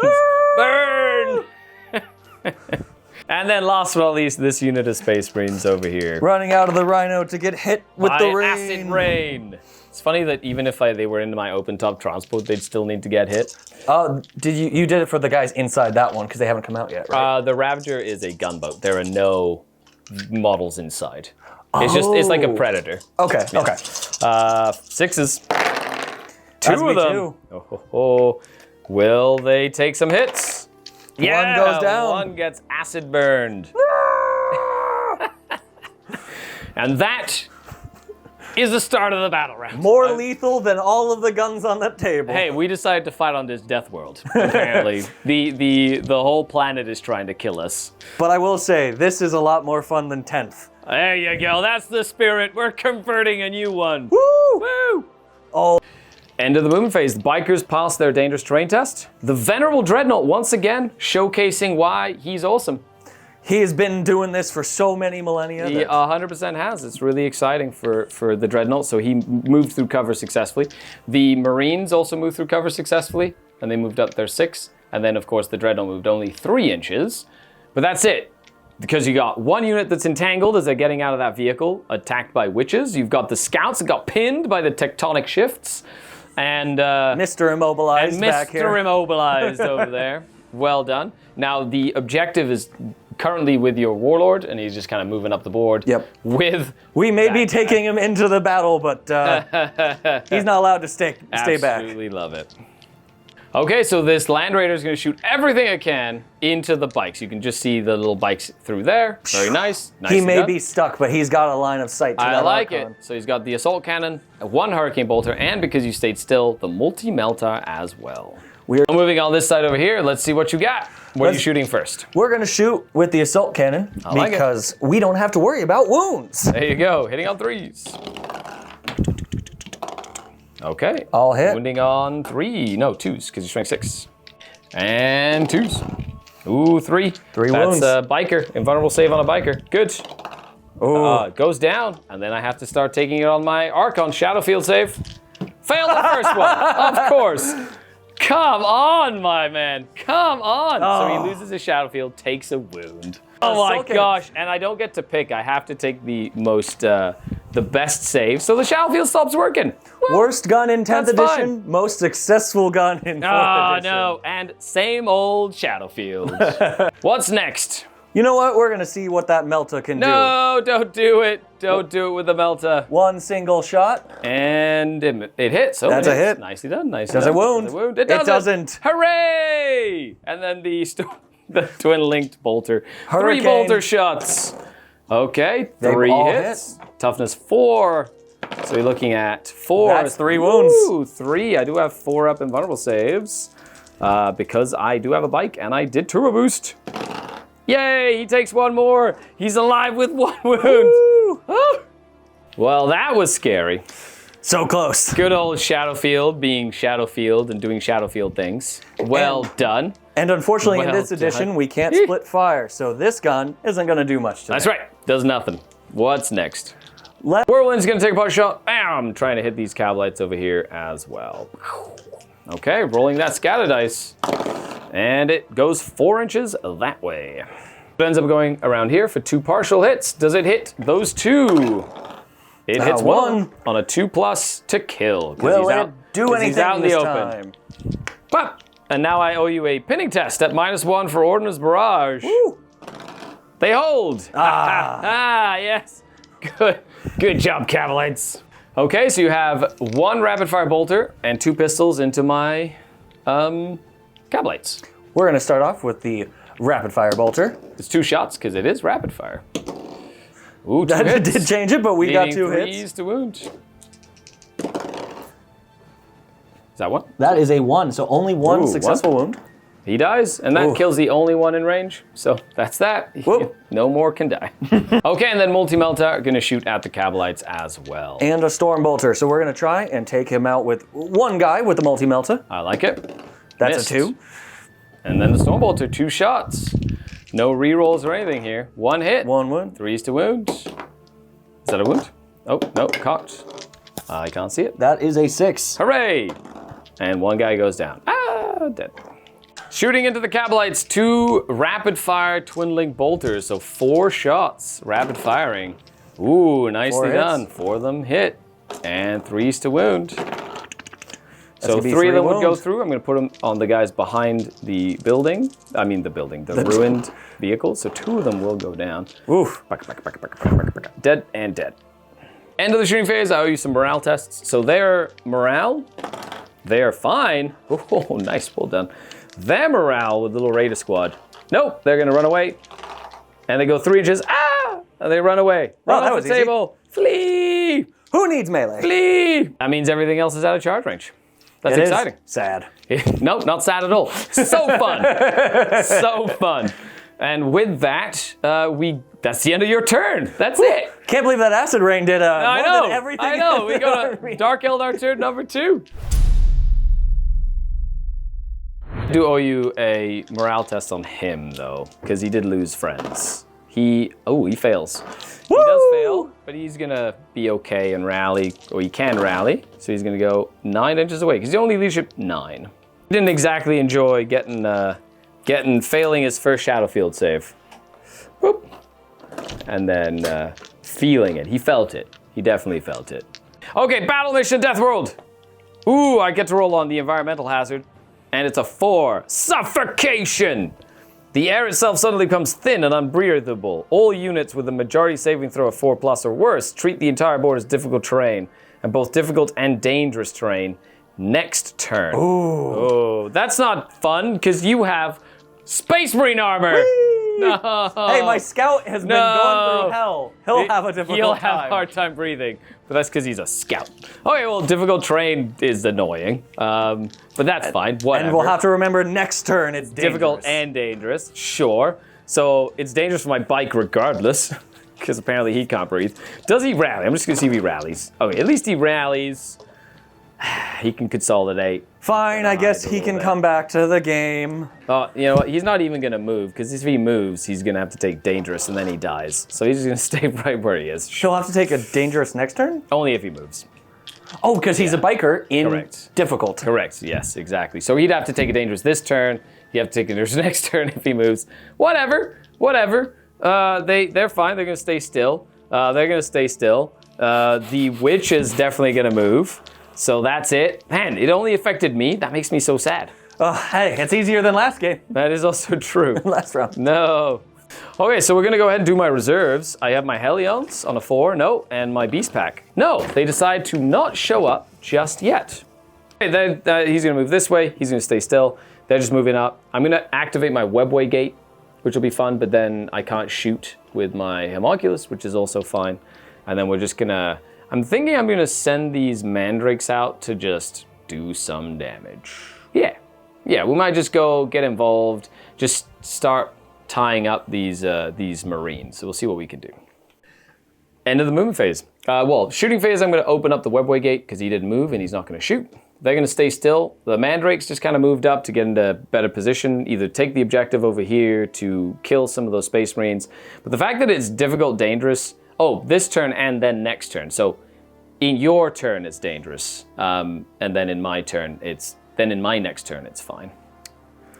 Burn. And then last but not least, this unit of Space Marines over here. Running out of the Rhino to get hit with the rain. Acid rain. It's funny that even if they were in my open top transport, they'd still need to get hit. Did you did it for the guys inside that one because they haven't come out yet, right? The Ravager is a gunboat. There are no models inside. It's like a Predator. Okay, okay. 6s. Two of them. Oh. Will they take some hits? One goes down. One gets acid burned. And that is the start of the battle round. More lethal than all of the guns on that table. Hey, we decided to fight on this death world. Apparently, the whole planet is trying to kill us. But I will say, this is a lot more fun than 10th. There you go. That's the spirit. We're converting a new one. Woo! Woo! Oh. End of the movement phase. The bikers pass their dangerous terrain test. The Venerable Dreadnought once again showcasing why he's awesome. He has been doing this for so many millennia. He 100% has. It's really exciting for the Dreadnought. So he moved through cover successfully. The Marines also moved through cover successfully, and they moved up their 6. And then, of course, the Dreadnought moved only 3 inches. But that's it. Because you got one unit that's entangled as they're getting out of that vehicle, attacked by witches. You've got the scouts that got pinned by the tectonic shifts. And Mr. Immobilized back here. Mr. Immobilized over there. Well done. Now, the objective is currently with your warlord, and he's just kind of moving up the board. Yep. We may be taking him into the battle, but he's not allowed to stay back. Absolutely love it. Okay, so this Land Raider is going to shoot everything it can into the bikes. You can just see the little bikes through there. Very nice. He may be stuck, but he's got a line of sight to that I like Archon. it. So he's got the Assault Cannon, 1 Hurricane Bolter, and because you stayed still, the Multi-Melta as well. We're moving on this side over here. Let's see what you got. What are you shooting first? We're going to shoot with the Assault Cannon because we don't have to worry about wounds. There you go. Hitting on 3s. Okay. All hit. Wounding on 3. No, 2s, because you're strength 6. And 2s. Ooh, 3. 3 wounds. That's a biker. Invulnerable save on a biker. Good. Ooh. It goes down, and then I have to start taking it on my Archon Shadowfield save. Failed the first one, of course. Come on, my man. Come on. Oh. So he loses his Shadowfield, takes a wound. Oh my gosh, and I don't get to pick. I have to take the most, the best save, so the Shadowfield stops working. Well, worst gun in 10th that's edition, fine. Most successful gun in 4th edition. Oh no, and same old Shadowfield. What's next? You know what? We're going to see what that Melta can do. No, don't do it. Don't do it with the Melta. One single shot. And it hits. Oh, That's a hit. Nicely done. Nicely Does done. it wound? Does it wound? It doesn't. Hooray! And then the twin-linked bolter. Hurricane. 3 bolter shots. Okay, They've 3 all hits. Toughness 4. So you're looking at 4. That's 3 wounds. Ooh, 3. I do have 4 up in vulnerable saves. Because I do have a bike and I did turbo boost. Yay, he takes 1 more. He's alive with 1 wound. Oh. Well, that was scary. So close. Good old Shadowfield being Shadowfield and doing Shadowfield things. Well done. And unfortunately, in Well this edition, done. we can't split fire, so this gun isn't going to do much today. That's right. Does nothing. What's next? Whirlwind's going to take a pot shot. Bam! Trying to hit these Cavalites over here as well. Okay, rolling that scatter dice. And it goes 4 inches that way. It ends up going around here for 2 partial hits. Does it hit those 2? It hits 1 on a 2+ to kill. Will it do anything he's out in the this open. time? But, and now I owe you a pinning test at -1 for Ordnance Barrage. Woo. They hold. Ah. Yes. Good job, Cavalites. Okay, so you have 1 rapid fire bolter and 2 pistols into my Cavalites. We're going to start off with the rapid fire bolter. It's 2 shots because it is rapid fire. Ooh, 2 That hits. did change it, but we got Leading 2 3s hits. to wound. Is that 1? That is a 1, so only 1 Ooh, successful wound. He dies, and that Ooh. kills the only one in range. So that's that. Whoop. No more can die. Okay, and then Multi-Melta are going to shoot at the Cavalites as well. And a storm bolter, so we're going to try and take him out with 1 guy with the multi-melta. I like it. That's Missed. a 2. And then the Storm Bolter, 2 shots. No rerolls or anything here. 1 hit. 1 wound. 3s to wound. Is that a wound? Oh, no, caught. I can't see it. That is a 6. Hooray! And 1 guy goes down. Dead. Shooting into the Cabalites, 2 rapid-fire twin-link bolters, so 4 shots, rapid firing. Ooh, nicely 4 hits. done. 4 of them hit, and 3's to wound. So gonna be 3 of them would go wounds. through. I'm going to put them on the guys behind the building. I mean the ruined vehicles. So 2 of them will go down. Oof. Dead and dead. End of the shooting phase, I owe you some morale tests. So their morale, they are fine. Oh, nice, well done. Their morale with the little Raider squad. Nope, they're gonna run away. And they go 3 inches, and they run away. Run that off was the easy. table, flee, Who needs melee? flee. That means everything else is out of charge range. That's It is exciting. sad. Nope, not sad at all. So fun. So fun. And with that, that's the end of your turn. That's it. Can't believe that acid rain did I more know. than everything. I know. in We the got army. a Dark Eldar turn number 2. I do owe you a morale test on him though, because he did lose friends. He fails. He does fail, but he's gonna be okay and rally, or he can rally. So he's gonna go 9 inches away, because he only leadership 9. He didn't exactly enjoy failing his first Shadowfield save. Whoop. And then feeling it. He felt it. He definitely felt it. Okay, battle mission Death World. Ooh, I get to roll on the environmental hazard. And it's a 4. Suffocation! The air itself suddenly becomes thin and unbreathable. All units with a majority saving throw of 4+ or worse treat the entire board as difficult terrain, and both difficult and dangerous terrain. Next turn. Ooh. Oh, that's not fun, because you have Space Marine armor. No. Hey, my scout has been going through hell. He'll have a difficult He'll time. have a hard time breathing, but that's because he's a scout. Okay, well, difficult terrain is annoying, but that's fine. Whatever. And we'll have to remember next turn it's dangerous. Difficult and dangerous, sure. So it's dangerous for my bike regardless, because apparently he can't breathe. Does he rally? I'm just gonna see if he rallies. Okay, at least he rallies. He can consolidate. Fine, I guess a he little can bit. come back to the game. You know what? He's not even gonna move, because if he moves, he's gonna have to take dangerous, and then he dies. So he's just gonna stay right where he is. She'll have to take a dangerous next turn? Only if he moves. Oh, because he's a biker in Correct. difficult. Correct, yes, exactly. So he'd have to take a dangerous this turn, you have to take a dangerous next turn if he moves. Whatever. They're fine, they're gonna stay still. The witch is definitely gonna move. So that's it. Man, it only affected me. That makes me so sad. Hey, it's easier than last game. That is also true. Last round. No. Okay, so we're gonna go ahead and do my reserves. I have my Hellions on a 4, no, and my Beast Pack. No, they decide to not show up just yet. Okay, he's gonna move this way, he's gonna stay still. They're just moving up. I'm gonna activate my Webway Gate, which will be fun, but then I can't shoot with my Homunculus, which is also fine. And then we're just gonna, I'm thinking I'm gonna send these Mandrakes out to just do some damage. Yeah, we might just go get involved, just start tying up these Marines. So we'll see what we can do. End of the movement phase. Shooting phase, I'm gonna open up the Webway Gate because he didn't move and he's not gonna shoot. They're gonna stay still. The Mandrakes just kind of moved up to get into better position, either take the objective over here to kill some of those Space Marines. But the fact that it's difficult, dangerous, this turn and then next turn. So in your turn, it's dangerous. And then in my next turn, it's fine.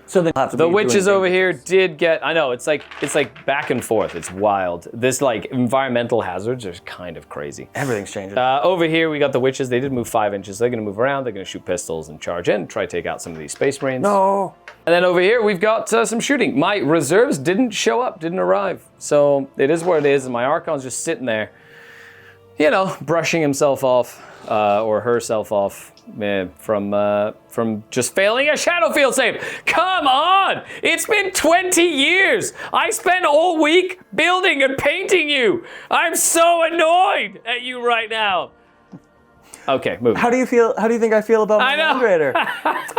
So then The witches over here did get, I know, it's like back and forth. It's wild. This like environmental hazards are kind of crazy. Everything's changing. Over here, we got the witches. They did move 5 inches. They're going to move around. They're going to shoot pistols and charge in, try to take out some of these Space Marines. No. And then over here, we've got some shooting. My reserves didn't show up, didn't arrive. So it is what it is. And my Archon's just sitting there, brushing himself off or herself off from just failing a Shadowfield save. Come on! It's been 20 years! I spent all week building and painting you! I'm so annoyed at you right now! Okay, move. How do you think I feel about my I know. Land Raider?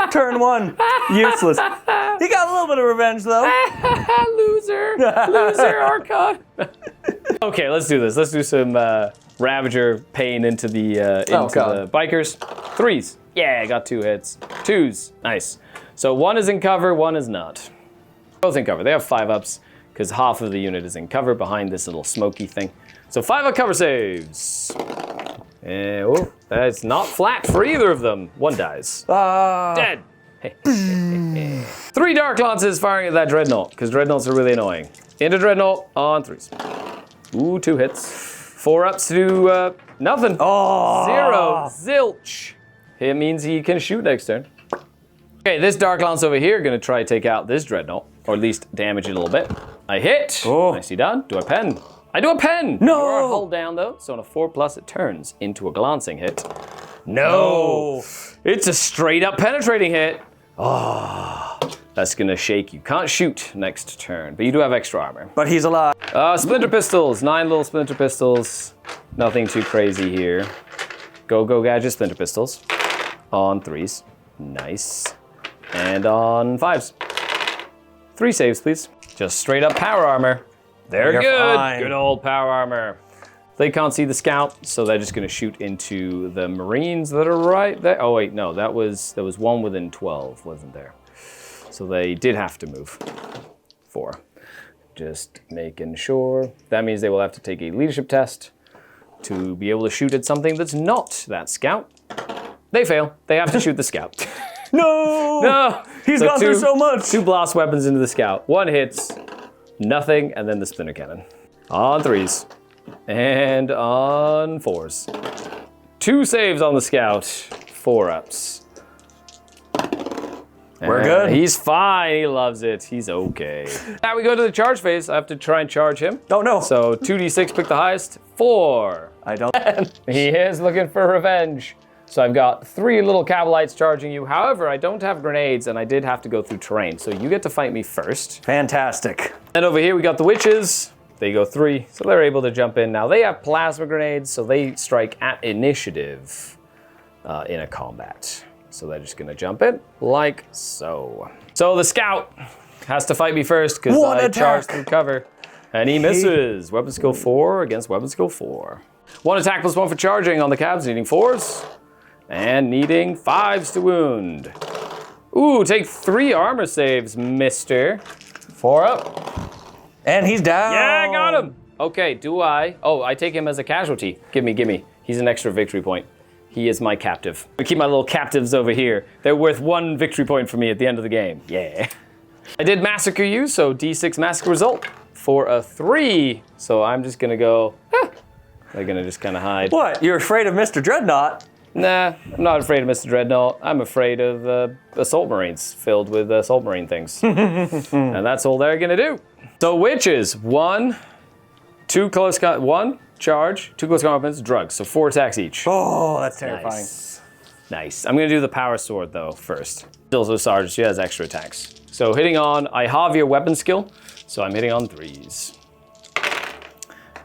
Turn 1, useless. He got a little bit of revenge though. Loser Archon. Okay, let's do this. Let's do some Ravager pain into the bikers. 3s. Yeah, I got 2 hits. 2s. Nice. So 1 is in cover, 1 is not. Both in cover. They have 5-ups because half of the unit is in cover behind this little smoky thing. So 5-up cover saves. That's not flat for either of them. 1 dies. Dead. 3 Dark Lances firing at that Dreadnought, because Dreadnoughts are really annoying. Into Dreadnought on 3s. Ooh, 2 hits. 4 ups to do nothing. Oh! 0. Zilch. It means he can shoot next turn. Okay, this Dark Lance over here gonna try to take out this Dreadnought, or at least damage it a little bit. I hit. Oh. Nicely done. Do a pen. I do a pen. No. You are hull down though, so on a 4+ it turns into a glancing hit. No. It's a straight up penetrating hit. Oh, that's gonna shake you. Can't shoot next turn, but you do have extra armor. But he's alive. Splinter pistols. 9 little splinter pistols. Nothing too crazy here. Go gadget splinter pistols. On 3s. Nice. And on 5s. 3 saves, please. Just straight up power armor. They're You're good. fine. Good old power armor. They can't see the scout, so they're just gonna shoot into the Marines that are right there. Oh wait, no, there was one within 12, wasn't there? So they did have to move. 4. Just making sure. That means they will have to take a leadership test to be able to shoot at something that's not that scout. They fail. They have to shoot the scout. No! No! He's gone through so much. 2 blast weapons into the scout. 1 hits, nothing, and then the splinter cannon. On 3s. And on 4s. 2 saves on the scout. 4 ups. We're good. He's fine. He loves it. He's okay. Now we go to the charge phase. I have to try and charge him. Oh no. So 2d6, pick the highest. 4. I don't. He is looking for revenge. So I've got 3 little Cabalites charging you. However, I don't have grenades, and I did have to go through terrain. So you get to fight me first. Fantastic. And over here we got the witches. They go 3, so they're able to jump in. Now they have plasma grenades, so they strike at initiative in a combat. So they're just gonna jump in like so. So the scout has to fight me first because I charged through cover. And he misses. Weapon skill 4 against weapon skill 4. 1 attack +1 for charging on the cabs, needing 4s. And needing 5s to wound. Ooh, take 3 armor saves, mister. 4 up. And he's down. Yeah, I got him. Okay, do I? Oh, I take him as a casualty. Gimme. He's an extra victory point. He is my captive. I keep my little captives over here. They're worth 1 victory point for me at the end of the game. Yeah. I did massacre you, so D6 massacre result for a 3. So I'm just gonna go, they're gonna just kind of hide. What? You're afraid of Mr. Dreadnought? Nah, I'm not afraid of Mr. Dreadnought. I'm afraid of assault marines filled with assault marine things. And that's all they're gonna do. So witches, 1, 2 close combat, 1 charge, 2 close combat weapons, drugs. So 4 attacks each. Oh, that's terrifying. Nice. I'm gonna do the power sword though first. Still so sergeant, she has extra attacks. So hitting on, I have your weapon skill, so I'm hitting on 3s.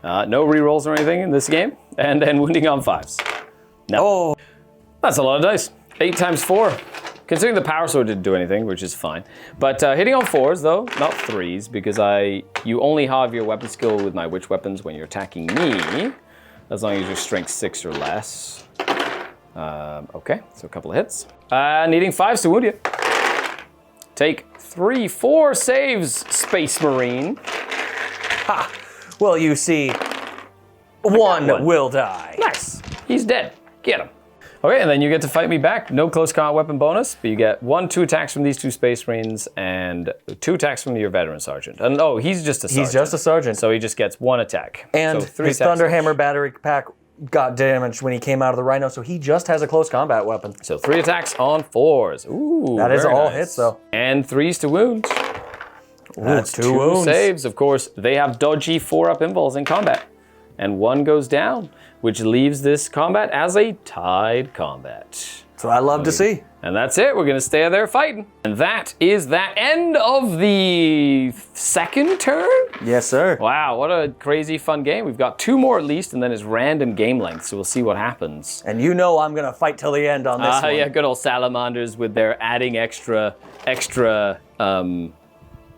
No rerolls or anything in this game, and then wounding on 5s. No. Oh. That's a lot of dice. 8 times 4. Considering the power sword didn't do anything, which is fine. But hitting on 4s though, not 3s, because you only have your weapon skill with my witch weapons when you're attacking me, as long as you're strength 6 or less. Okay, so a couple of hits. Needing 5s to wound you. Take 4 saves, Space Marine. Ha! Well, you see, one will die. Nice. He's dead. Get him. Okay, and then you get to fight me back. No close combat weapon bonus, but you get 2 attacks from these 2 Space Marines and 2 attacks from your veteran sergeant. And oh, he's just a sergeant. He's just a sergeant. So he just gets 1 attack. And so 3 his attacks Thunderhammer each. battery pack got damaged when he came out of the Rhino, so he just has a close combat weapon. So 3 attacks on 4s. Ooh, That is very all nice. hits, though. And 3s to wound. That's 2 2 wounds. saves. Of course, they have dodgy 4-up invols in combat. And 1 goes down, which leaves this combat as a tied combat. That's what I love to see. And that's it. We're going to stay there fighting. And that is that end of the 2nd turn? Yes, sir. Wow, what a crazy fun game. We've got 2 more at least, and then it's random game length, so we'll see what happens. And you know I'm going to fight till the end on this one. Yeah, good old Salamanders with their adding extra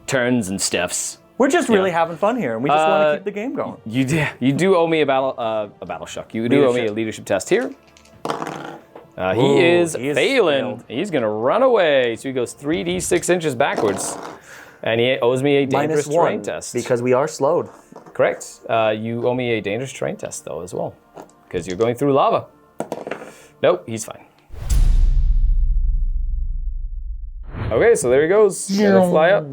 turns and stuffs. We're just really having fun here, and we just want to keep the game going. You do owe me a battle shock. You do owe me a leadership test here. He is failing. failed. He's gonna run away. So he goes 3d6 inches backwards. And he owes me a dangerous terrain -1 test. because we are slowed. Correct. You owe me a dangerous terrain test though as well. Because you're going through lava. Nope, he's fine. Okay, so there he goes. Gonna fly up.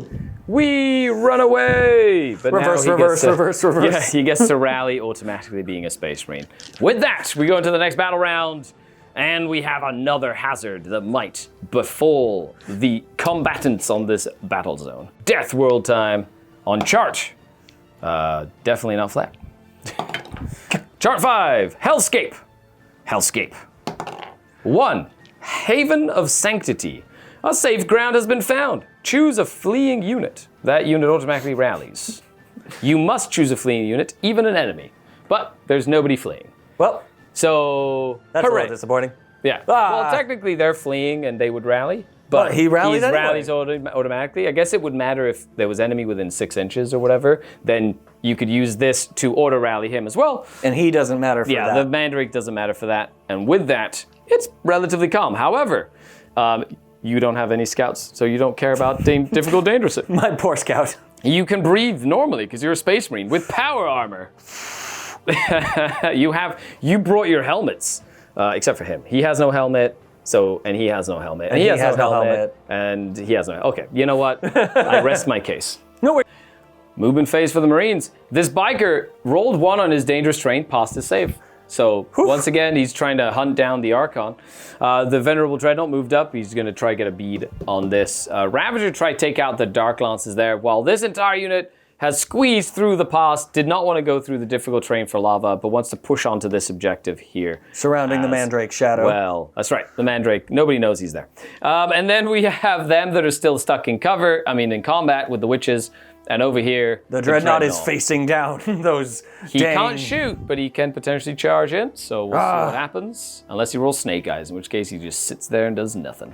We run away! But Reverse, now he reverse, gets to, reverse, reverse. Yeah, he gets to rally automatically being a Space Marine. With that, we go into the next battle round, and we have another hazard that might befall the combatants on this battle zone. Death World time on chart. Definitely not flat. Chart 5, Hellscape. Hellscape. 1, Haven of Sanctity. A safe ground has been found. Choose a fleeing unit. That unit automatically rallies. You must choose a fleeing unit, even an enemy. But there's nobody fleeing. Well, So, that's a hooray. little disappointing. Yeah. Ah. Well, technically they're fleeing and they would rally. But he rallied anyway. rallies automatically. I guess it would matter if there was enemy within 6 inches or whatever. Then you could use this to auto rally him as well. And he doesn't matter for Yeah, that. the Mandrake doesn't matter for that. And with that, it's relatively calm. However, you don't have any scouts, so you don't care about difficult dangerous. My poor scout. You can breathe normally because you're a Space Marine with power armor. You brought your helmets, except for him. He has no helmet. And he has no helmet. And he has no helmet. And he has no. Okay, you know what? I rest my case. No way. Movement phase for the Marines. This biker rolled 1 on his dangerous terrain, passed his save. So once again, he's trying to hunt down the Archon. The Venerable Dreadnought moved up. He's going to try to get a bead on this. Ravager tried to take out the Dark Lances there. While this entire unit has squeezed through the pass, did not want to go through the difficult terrain for lava, but wants to push onto this objective here. Surrounding the Mandrake shadow. Well, that's right. The Mandrake. Nobody knows he's there. And then we have them that are still stuck in combat with the witches. And over here, the Dreadnought is facing down those He can't shoot, but he can potentially charge in, so we'll see what happens. Unless he rolls Snake Eyes, in which case he just sits there and does nothing.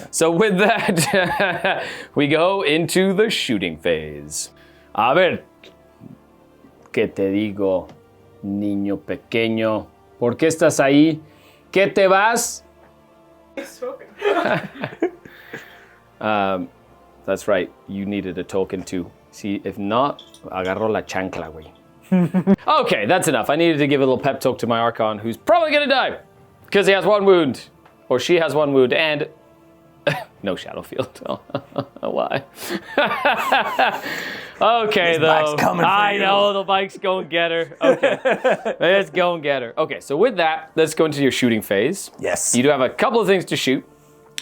So with that, we go into the shooting phase. A ver, ¿qué te digo, niño pequeño? ¿Por qué estás ahí? ¿Qué te vas? That's right, you needed a token too. See, if not, agarro la chancla, güey. Okay, that's enough. I needed to give a little pep talk to my Archon, who's probably gonna die. Because he has 1 wound. Or she has 1 wound, and no shadow field. Why? Okay, This though. bike's coming for I you. know, the bike's going to get her. Okay, let's go and get her. Okay, so with that, let's go into your shooting phase. Yes. You do have a couple of things to shoot,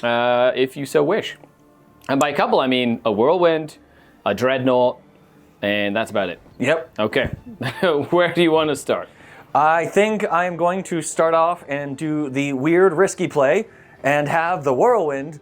if you so wish. And by couple, I mean a whirlwind, a dreadnought, and that's about it. Yep. Okay, where do you want to start? I think I'm going to start off and do the weird, risky play and have the whirlwind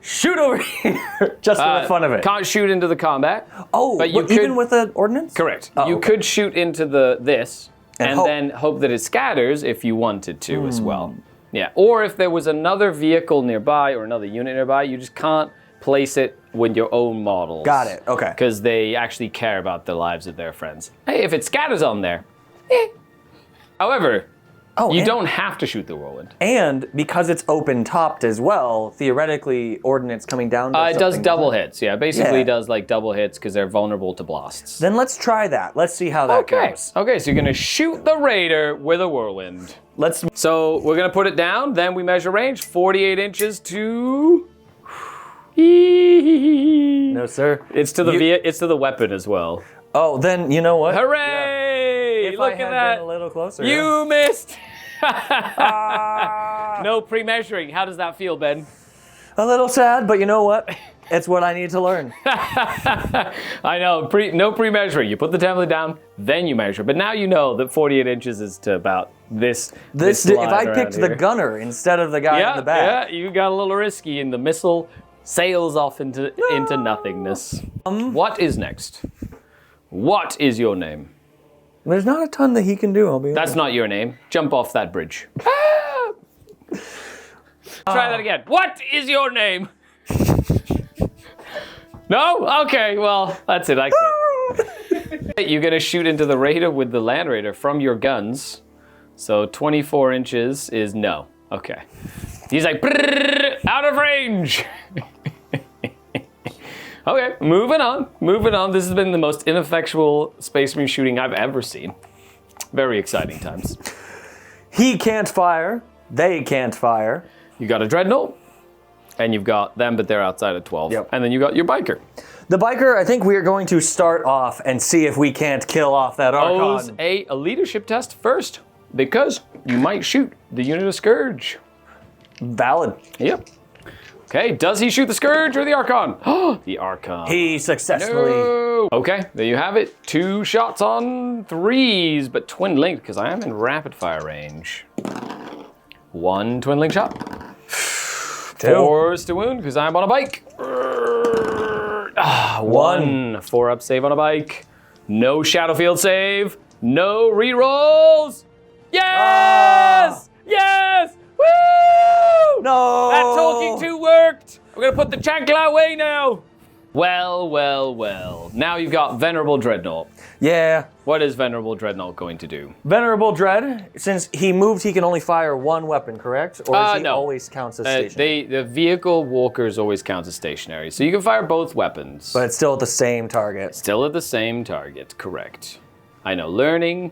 shoot over here just for the fun of it. Can't shoot into the combat. Oh, but you what, could, even with the ordnance? Correct. Oh, You okay. could shoot into this And and hope. then hope that it scatters if you wanted to as well. Yeah, or if there was another vehicle nearby or another unit nearby, you just can't place it with your own models. Got it, okay. Because they actually care about the lives of their friends. Hey, if it scatters on there, However, you don't have to shoot the whirlwind. And because it's open topped as well, theoretically, ordnance coming down does It does something double different. hits, yeah. Basically Yeah. does like double hits because they're vulnerable to blasts. Then let's try that. Let's see how that goes. Okay, so you're gonna shoot the raider with a whirlwind. So we're gonna put it down, then we measure range, 48 inches to... No, sir. It's to the it's to the weapon as well. Oh, then you know what? Hooray! If Look I at had that. been a little closer. You missed! No pre-measuring. How does that feel, Ben? A little sad, but you know what? It's what I need to learn. I know, no pre-measuring. You put the template down, then you measure. But now you know that 48 inches is to about this If line I around picked the here. gunner instead of the guy in the back. Yeah, you got a little risky, and the missile sails off into nothingness. What is next? What is your name? There's not a ton that he can do, I'll be That's honest. not your name. Jump off that bridge. Try that again. What is your name? No? Okay, well, that's it. I quit. You're going to shoot into the raider with the Land Raider from your guns. So 24 inches is no. Okay. He's like, out of range. Okay, moving on. This has been the most ineffectual Space Marine shooting I've ever seen. Very exciting times. He can't fire. They can't fire. You got a Dreadnought. And you've got them, but they're outside of 12. Yep. And then you got your biker. The biker, I think we are going to start off and see if we can't kill off that Pose Archon. a leadership test first, because you might shoot the unit of Scourge. Valid. Yep. Okay, does he shoot the Scourge or the Archon? The Archon. He successfully... No. Okay, there you have it. 2 shots on 3s, but twin linked, because I am in rapid fire range. 1 twin link shot. 4s to wound, because I'm on a bike. 1 4-up save on a bike. No Shadowfield save. No rerolls. Yes! Yes! Woo! No! That talking to worked. I'm gonna put the chancla away now. Well, well, well. Now you've got Venerable Dreadnought. Yeah. What is Venerable Dreadnought going to do? Venerable Dread, since he moved, he can only fire 1 weapon, correct? Or is he No. always counts as stationary? The vehicle walkers always count as stationary, so you can fire both weapons. But it's still at the same target. Still at the same target, correct. I know, learning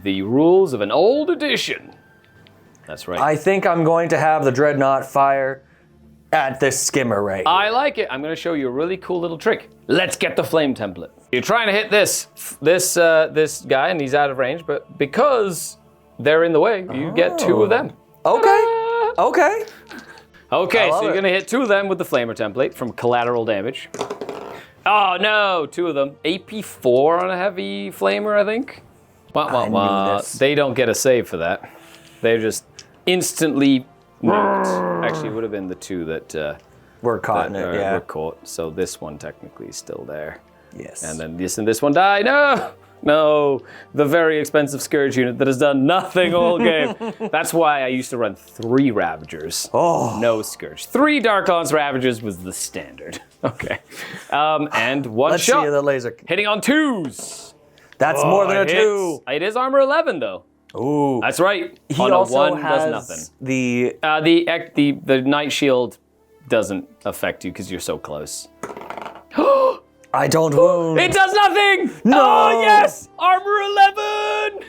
the rules of an old edition. That's right. I think I'm going to have the Dreadnought fire at this skimmer right I like it. I'm going to show you a really cool little trick. Let's get the flame template. You're trying to hit this guy, and he's out of range, but because they're in the way, you get 2 of them. Okay. Ta-da! Okay. Okay, love so you're it. going to hit 2 of them with the flamer template from collateral damage. Oh no, 2 of them. AP4 on a heavy flamer, I think. I knew this. They don't get a save for that. They're just instantly nuked. Actually, it would have been the 2 that We're caught in it, yeah. were caught. So this one technically is still there. Yes. And then this one die. No! No, the very expensive Scourge unit that has done nothing all game. That's why I used to run 3 Ravagers. Oh. No Scourge. 3 Dark Lance Ravagers was the standard. Okay. And 1 Let's shot. see the laser. Hitting on 2s. That's more than a It 2. hits. It is armor 11 though. Ooh. That's right. He on a also 1 has does nothing. the... The Night Shield doesn't affect you because you're so close. I don't wound. It does nothing! No! Oh, yes! Armor 11!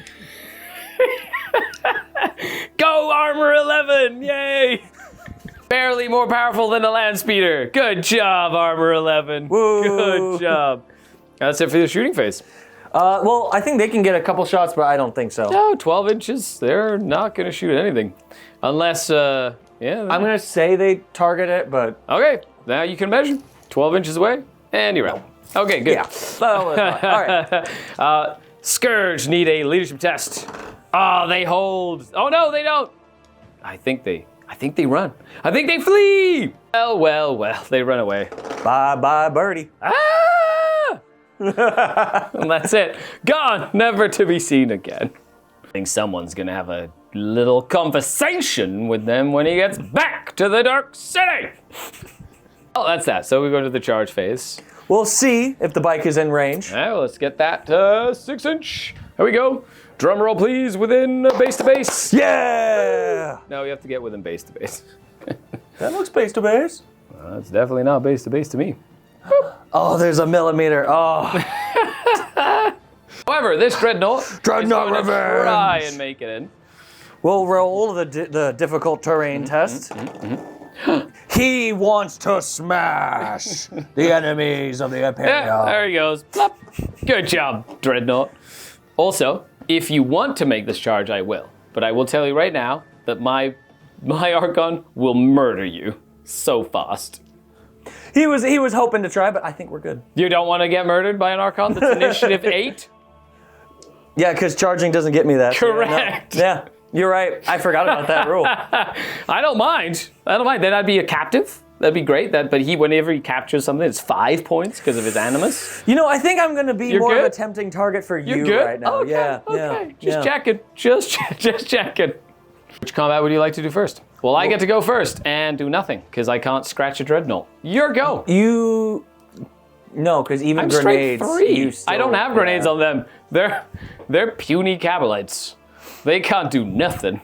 Go, Armor 11! Yay! Barely more powerful than a land speeder. Good job, Armor 11. Woo. Good job. That's it for the shooting phase. Well, I think they can get a couple shots, but I don't think so. No, 12 inches. They're not going to shoot anything. Unless, yeah. I'm going to say they target it, but... Okay, now you can measure. 12 inches away, and you're out. Okay, good. Yeah. Well, that's fine. All right. Scourge need a leadership test. Oh, they hold. Oh no, they don't. I think they run. I think they flee. Well, well, well, they run away. Bye-bye, birdie. Ah! And that's it. Gone, never to be seen again. I think someone's gonna have a little conversation with them when he gets back to the Dark City. Oh, that's that. So we go to the charge phase. We'll see if the bike is in range. All right, well, let's get that 6-inch. There we go. Drum roll, please, within base to base. Yeah! No, you have to get within base to base. That looks base to base. Well, that's definitely not base to me. Oh, there's a millimeter. Oh. However, this Dreadnought Dreadnought is going to revenge. try and make it in. We'll roll the difficult terrain test. He wants to smash the enemies of the Imperium. Yeah, there he goes. Plop. Good job, Dreadnought. Also, if you want to make this charge, I will. But I will tell you right now that my Archon will murder you so fast. He was hoping to try, but I think we're good. You don't want to get murdered by an Archon that's initiative 8? Yeah, because charging doesn't get me that. Correct. Yeah, you're right. I forgot about that rule. I don't mind. Then I'd be a captive. That'd be great. But whenever he captures something, it's 5 points because of his animus. You know, I think I'm going to be You're more good? of a tempting target for You're you good? right now. Okay, Yeah, okay. yeah. Just checking. Just checking. Which combat would you like to do first? Well, I get to go first and do nothing because I can't scratch a Dreadnought. Your go. No, because even I'm grenades. straight 3. you still- I don't have grenades yeah. on them. They're puny Cabalites. They can't do nothing.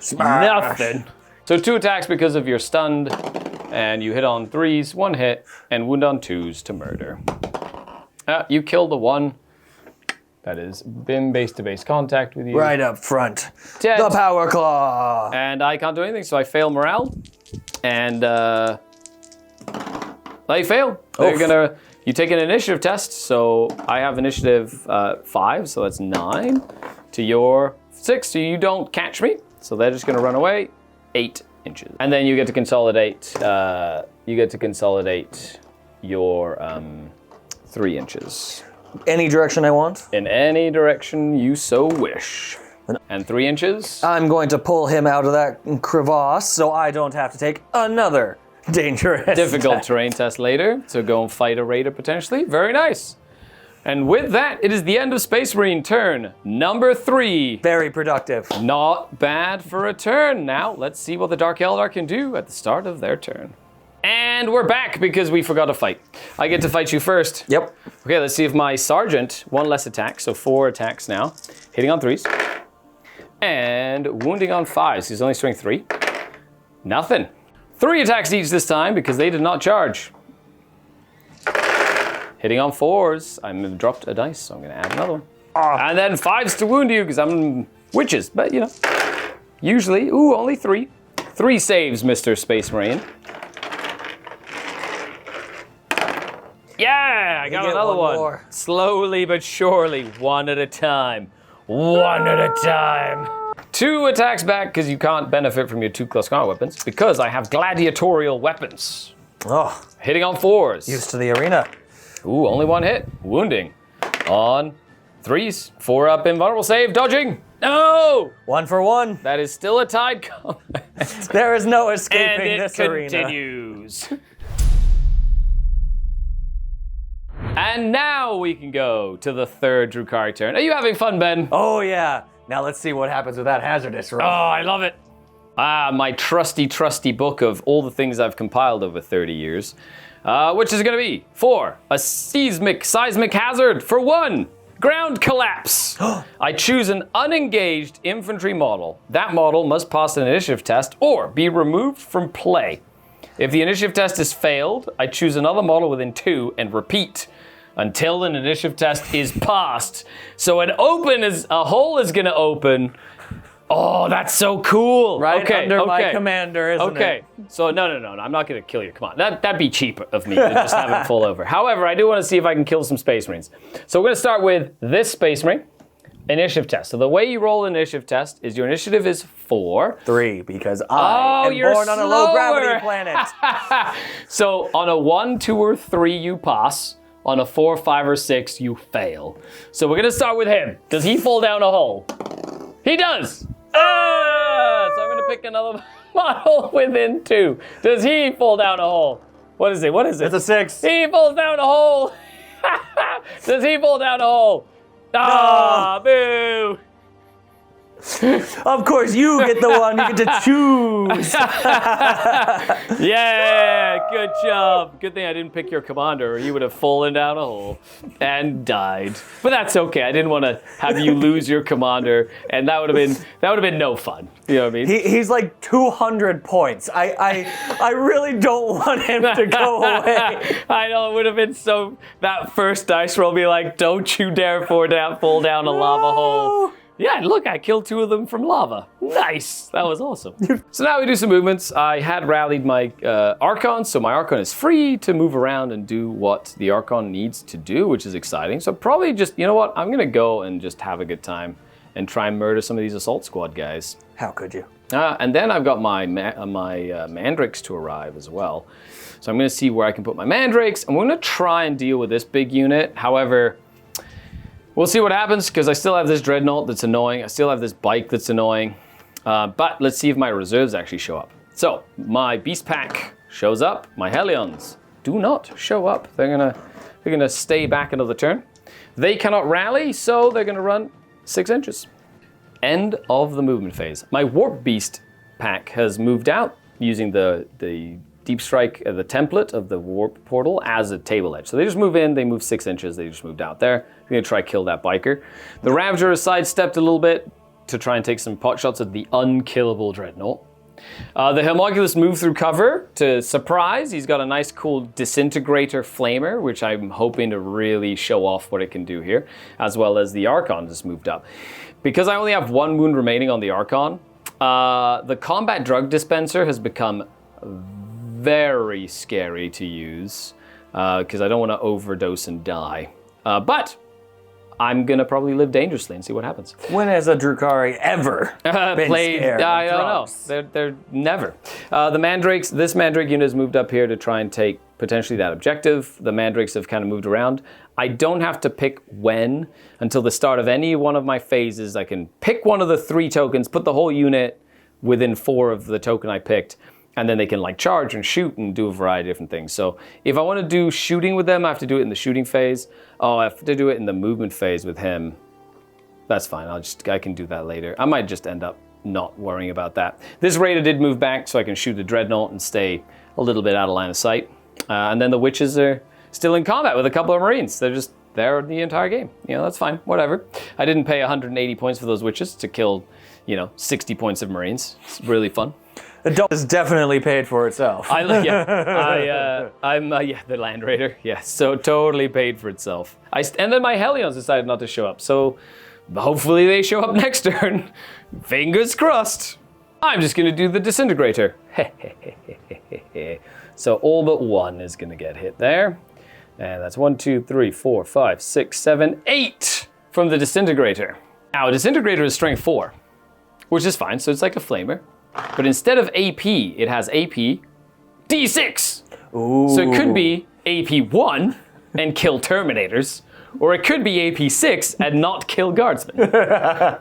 Smash. Nothing. So 2 attacks because of your stunned, and you hit on 3s, 1 hit, and wound on 2s to murder. You kill the 1 that is been base-to-base contact with you. Right up front. Dead. The Power Claw. And I can't do anything, so I fail morale. And they fail. You take an initiative test, so I have initiative 5, so that's 9 to your 6, so you don't catch me. So they're just gonna run away 8 inches. And then you get to consolidate, your 3 inches. Any direction I want? In any direction you so wish. And 3 inches? I'm going to pull him out of that crevasse so I don't have to take another dangerous Difficult terrain test later, so go and fight a raider potentially. Very nice. And with that, it is the end of Space Marine turn number 3. Very productive. Not bad for a turn. Now, let's see what the Dark Eldar can do at the start of their turn. And we're back because we forgot to fight. I get to fight you first. Yep. Okay, let's see if my Sergeant, 1 less attack, so 4 attacks now. Hitting on 3s. And wounding on 5s. He's only strength 3. Nothing. 3 attacks each this time because they did not charge. Hitting on 4s. I dropped a dice, so I'm going to add another one. And then 5s to wound you because I'm witches, but you know. Usually, only 3. 3 saves, Mr. Space Marine. Yeah, I got another one. More. Slowly but surely, 1 at a time. 1 at a time. 2 attacks back because you can't benefit from your 2 close combat weapons because I have gladiatorial weapons. Oh, Hitting on 4s. used to the arena. Only 1 hit. Wounding on 3s. 4 up, invulnerable save, dodging. No! 1 for 1. That is still a tied combat. There is no escaping And it this arena. continues. And now we can go to the 3rd Drukhari turn. Are you having fun, Ben? Oh yeah. Now let's see what happens with that hazardous roll. Oh, I love it. My trusty book of all the things I've compiled over 30 years. Which is gonna be 4, a seismic hazard for 1, ground collapse. I choose an unengaged infantry model. That model must pass an initiative test or be removed from play. If the initiative test is failed, I choose another model within 2 and repeat until an initiative test is passed. So a hole is gonna open. Oh, that's so cool. Right under my commander, isn't it? Okay, so no, I'm not gonna kill your commander. That'd be cheap of me to just have it fall over. However, I do wanna see if I can kill some Space Marines. So we're gonna start with this Space Marine, initiative test. So the way you roll an initiative test is your initiative is 4. 3, because I am you're born on a low gravity planet. So on a 1, 2, or 3, you pass. On a 4, 5, or 6, you fail. So we're gonna start with him. Does he fall down a hole? He does! So I'm gonna pick another model within 2. Does he fall down a hole? What is it? It's a 6. He falls down a hole! Does he fall down a hole? Ah, boo! Of course, you get the one you get to choose. Yeah, good job. Good thing I didn't pick your commander, or you would have fallen down a hole and died. But that's okay. I didn't want to have you lose your commander, and that would have been no fun. You know what I mean? He's like 200 points. I really don't want him to go away. I know, it would have been so. That first dice roll be like, don't you dare fall down a lava hole. Yeah, look, I killed 2 of them from lava. Nice. That was awesome. So now we do some movements. I had rallied my Archon, so my Archon is free to move around and do what the Archon needs to do, which is exciting. So probably just, you know what, I'm going to go and just have a good time and try and murder some of these Assault Squad guys. How could you? And then I've got my Mandrakes to arrive as well. So I'm going to see where I can put my Mandrakes. I'm going to try and deal with this big unit. However, we'll see what happens, because I still have this Dreadnought that's annoying. I still have this bike that's annoying. But let's see if my reserves actually show up. So, my Beast Pack shows up. My Hellions do not show up. They're gonna stay back another turn. They cannot rally, so they're gonna run 6 inches. End of the movement phase. My Warp Beast Pack has moved out using the Deep Strike, the template of the Warp Portal as a table edge. So they just move in, they move 6 inches, they just moved out there. I'm gonna try kill that biker. The Ravager has sidestepped a little bit to try and take some pot shots at the unkillable Dreadnought. The Homunculus moved through cover to surprise. He's got a nice cool Disintegrator Flamer, which I'm hoping to really show off what it can do here, as well as the Archon just moved up. Because I only have 1 wound remaining on the Archon, the Combat Drug Dispenser has become very scary to use because I don't want to overdose and die. But I'm going to probably live dangerously and see what happens. When has a Drukhari ever been scared of I don't drunks? know. They're never. The Mandrakes, this Mandrake unit has moved up here to try and take potentially that objective. The Mandrakes have kind of moved around. I don't have to pick when until the start of any one of my phases. I can pick one of the 3 tokens, put the whole unit within 4 of the token I picked, and then they can like charge and shoot and do a variety of different things. So if I want to do shooting with them, I have to do it in the shooting phase. Oh, I have to do it in the movement phase with him. That's fine. I can do that later. I might just end up not worrying about that. This raider did move back so I can shoot the Dreadnought and stay a little bit out of line of sight. And then the Witches are still in combat with a couple of Marines. They're just there the entire game. That's fine. Whatever. I didn't pay 180 points for those Witches to kill, 60 points of Marines. It's really fun. The dog is definitely paid for itself. I'm the Land Raider. Yeah, so totally paid for itself. And then my Hellions decided not to show up, so hopefully they show up next turn. Fingers crossed. I'm just gonna do the Disintegrator. So all but 1 is gonna get hit there. And that's 1, 2, 3, 4, 5, 6, 7, 8 from the Disintegrator. Now, a Disintegrator is strength 4, which is fine, so it's like a flamer. But instead of AP, it has AP D6. Ooh. So it could be AP 1 and kill Terminators, or it could be AP 6 and not kill Guardsmen.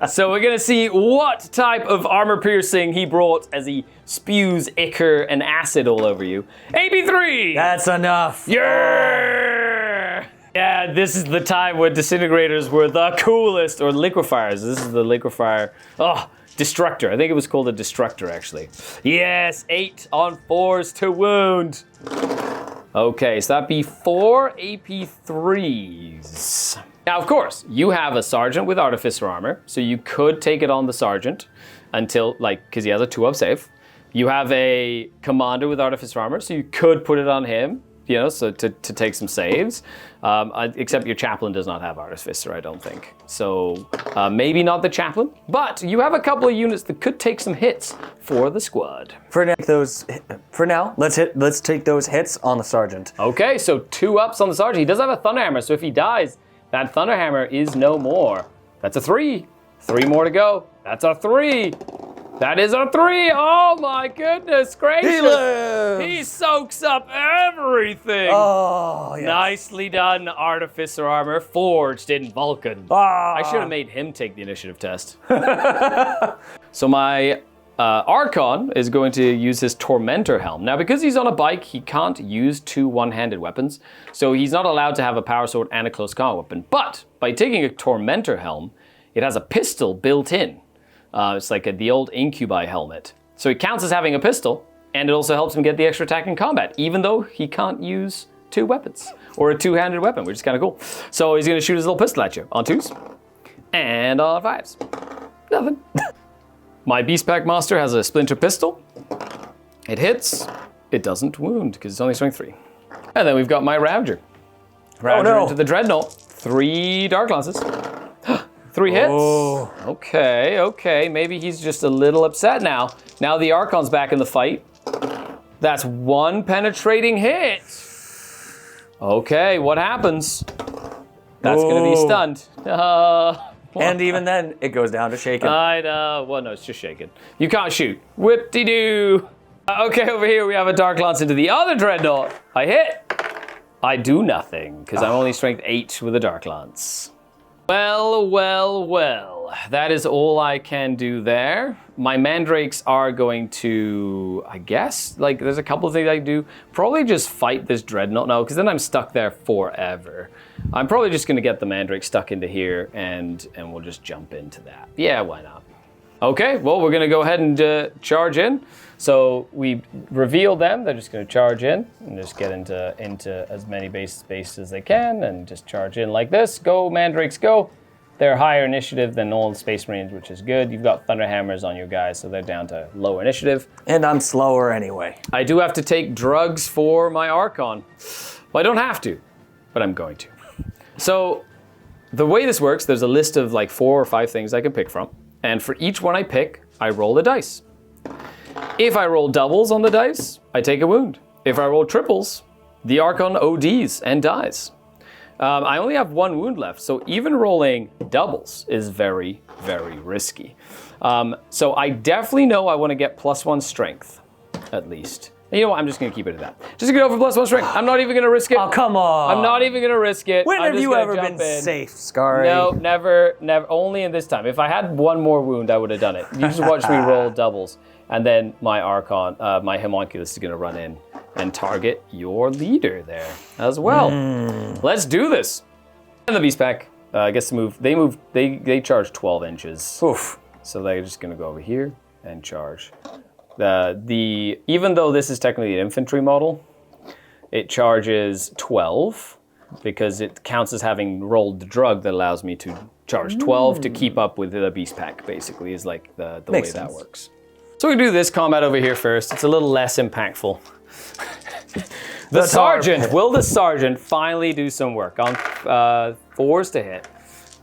So we're gonna see what type of armor piercing he brought as he spews ichor and acid all over you. AP 3! That's enough. Yeah! Yeah, this is the time when Disintegrators were the coolest, or Liquefiers. This is the Liquefier. Oh, Destructor. I think it was called a Destructor, actually. Yes, 8 on 4s to wound. Okay, so that'd be 4 AP3s. Now, of course, you have a Sergeant with Artificer Armor, so you could take it on the Sergeant until, because he has a 2-up save. You have a Commander with Artificer Armor, so you could put it on him, so to take some saves. Except your Chaplain does not have Artificer, I don't think. So maybe not the Chaplain, but you have a couple of units that could take some hits for the squad. For now, let's take those hits on the Sergeant. Okay, so 2 ups on the Sergeant. He does have a Thunderhammer, so if he dies, that Thunderhammer is no more. That's a 3. 3 more to go. That's a 3. That is a 3. Oh my goodness gracious. He lives. He soaks up everything. Oh, yes. Nicely done, Artificer Armor, forged in Vulcan. Ah. I should have made him take the initiative test. So my Archon is going to use his Tormentor Helm. Now, because he's on a bike, he can't use 2 one-handed weapons, so he's not allowed to have a power sword and a close combat weapon. But by taking a Tormentor Helm, it has a pistol built in. It's like the old Incubi helmet. So it counts as having a pistol, and it also helps him get the extra attack in combat, even though he can't use 2 weapons, or a 2-handed weapon, which is kind of cool. So he's gonna shoot his little pistol at you on 2s, and on 5s. Nothing. My Beast Pack Monster has a Splinter Pistol. It hits, it doesn't wound, because it's only strength 3. And then we've got my Ravager. Ravager into the Dreadnought, 3 Dark Lances. 3 hits. Oh. Okay. Maybe he's just a little upset now. Now the Archon's back in the fight. That's 1 penetrating hit. Okay, what happens? That's gonna be stunned. And even then, it goes down to shaken. I know. Well, no, it's just shaken. You can't shoot. Whip-de-doo. Okay, over here we have a Dark Lance into the other Dreadnought. I hit. I do nothing, because I'm only strength 8 with a Dark Lance. Well. That is all I can do there. My Mandrakes are going to, I guess, there's a couple of things I can do. Probably just fight this Dreadnought now, because then I'm stuck there forever. I'm probably just going to get the Mandrake stuck into here, and we'll just jump into that. Yeah, why not? Okay, well, we're going to go ahead and charge in. So we reveal them. They're just going to charge in and just get into as many base space as they can and just charge in like this. Go, Mandrakes, go. They're higher initiative than all the Space Marines, which is good. You've got Thunderhammers on your guys, so they're down to lower initiative. And I'm slower anyway. I do have to take drugs for my Archon. Well, I don't have to, but I'm going to. So the way this works, there's a list of 4 or 5 things I can pick from. And for each one I pick, I roll a dice. If I roll doubles on the dice, I take a wound. if I roll triples, the Archon ODs and dies. I only have 1 wound left, so even rolling doubles is very, very risky. So I definitely know I want to get +1 strength, at least. And you know what? I'm just going to keep it at that. Just going to go for +1 strength. I'm not even going to risk it. Oh, come on. I'm not even going to risk it. When I'm have just you gonna ever jump been in. safe, Scary? No, never. Only in this time. If I had 1 more wound, I would have done it. You just watch me roll doubles. And then my Archon, my Homunculus is going to run in and target your leader there as well. Let's do this. And the Beast Pack gets to move. They charge 12 inches. Oof. So they're just going to go over here and charge. Even though this is technically an infantry model, it charges 12 because it counts as having rolled the drug that allows me to charge 12 to keep up with the Beast Pack, basically, is like the way Makes that sense. works. So we do this combat over here first. It's a little less impactful. The Sergeant. Will the Sergeant finally do some work on 4s to hit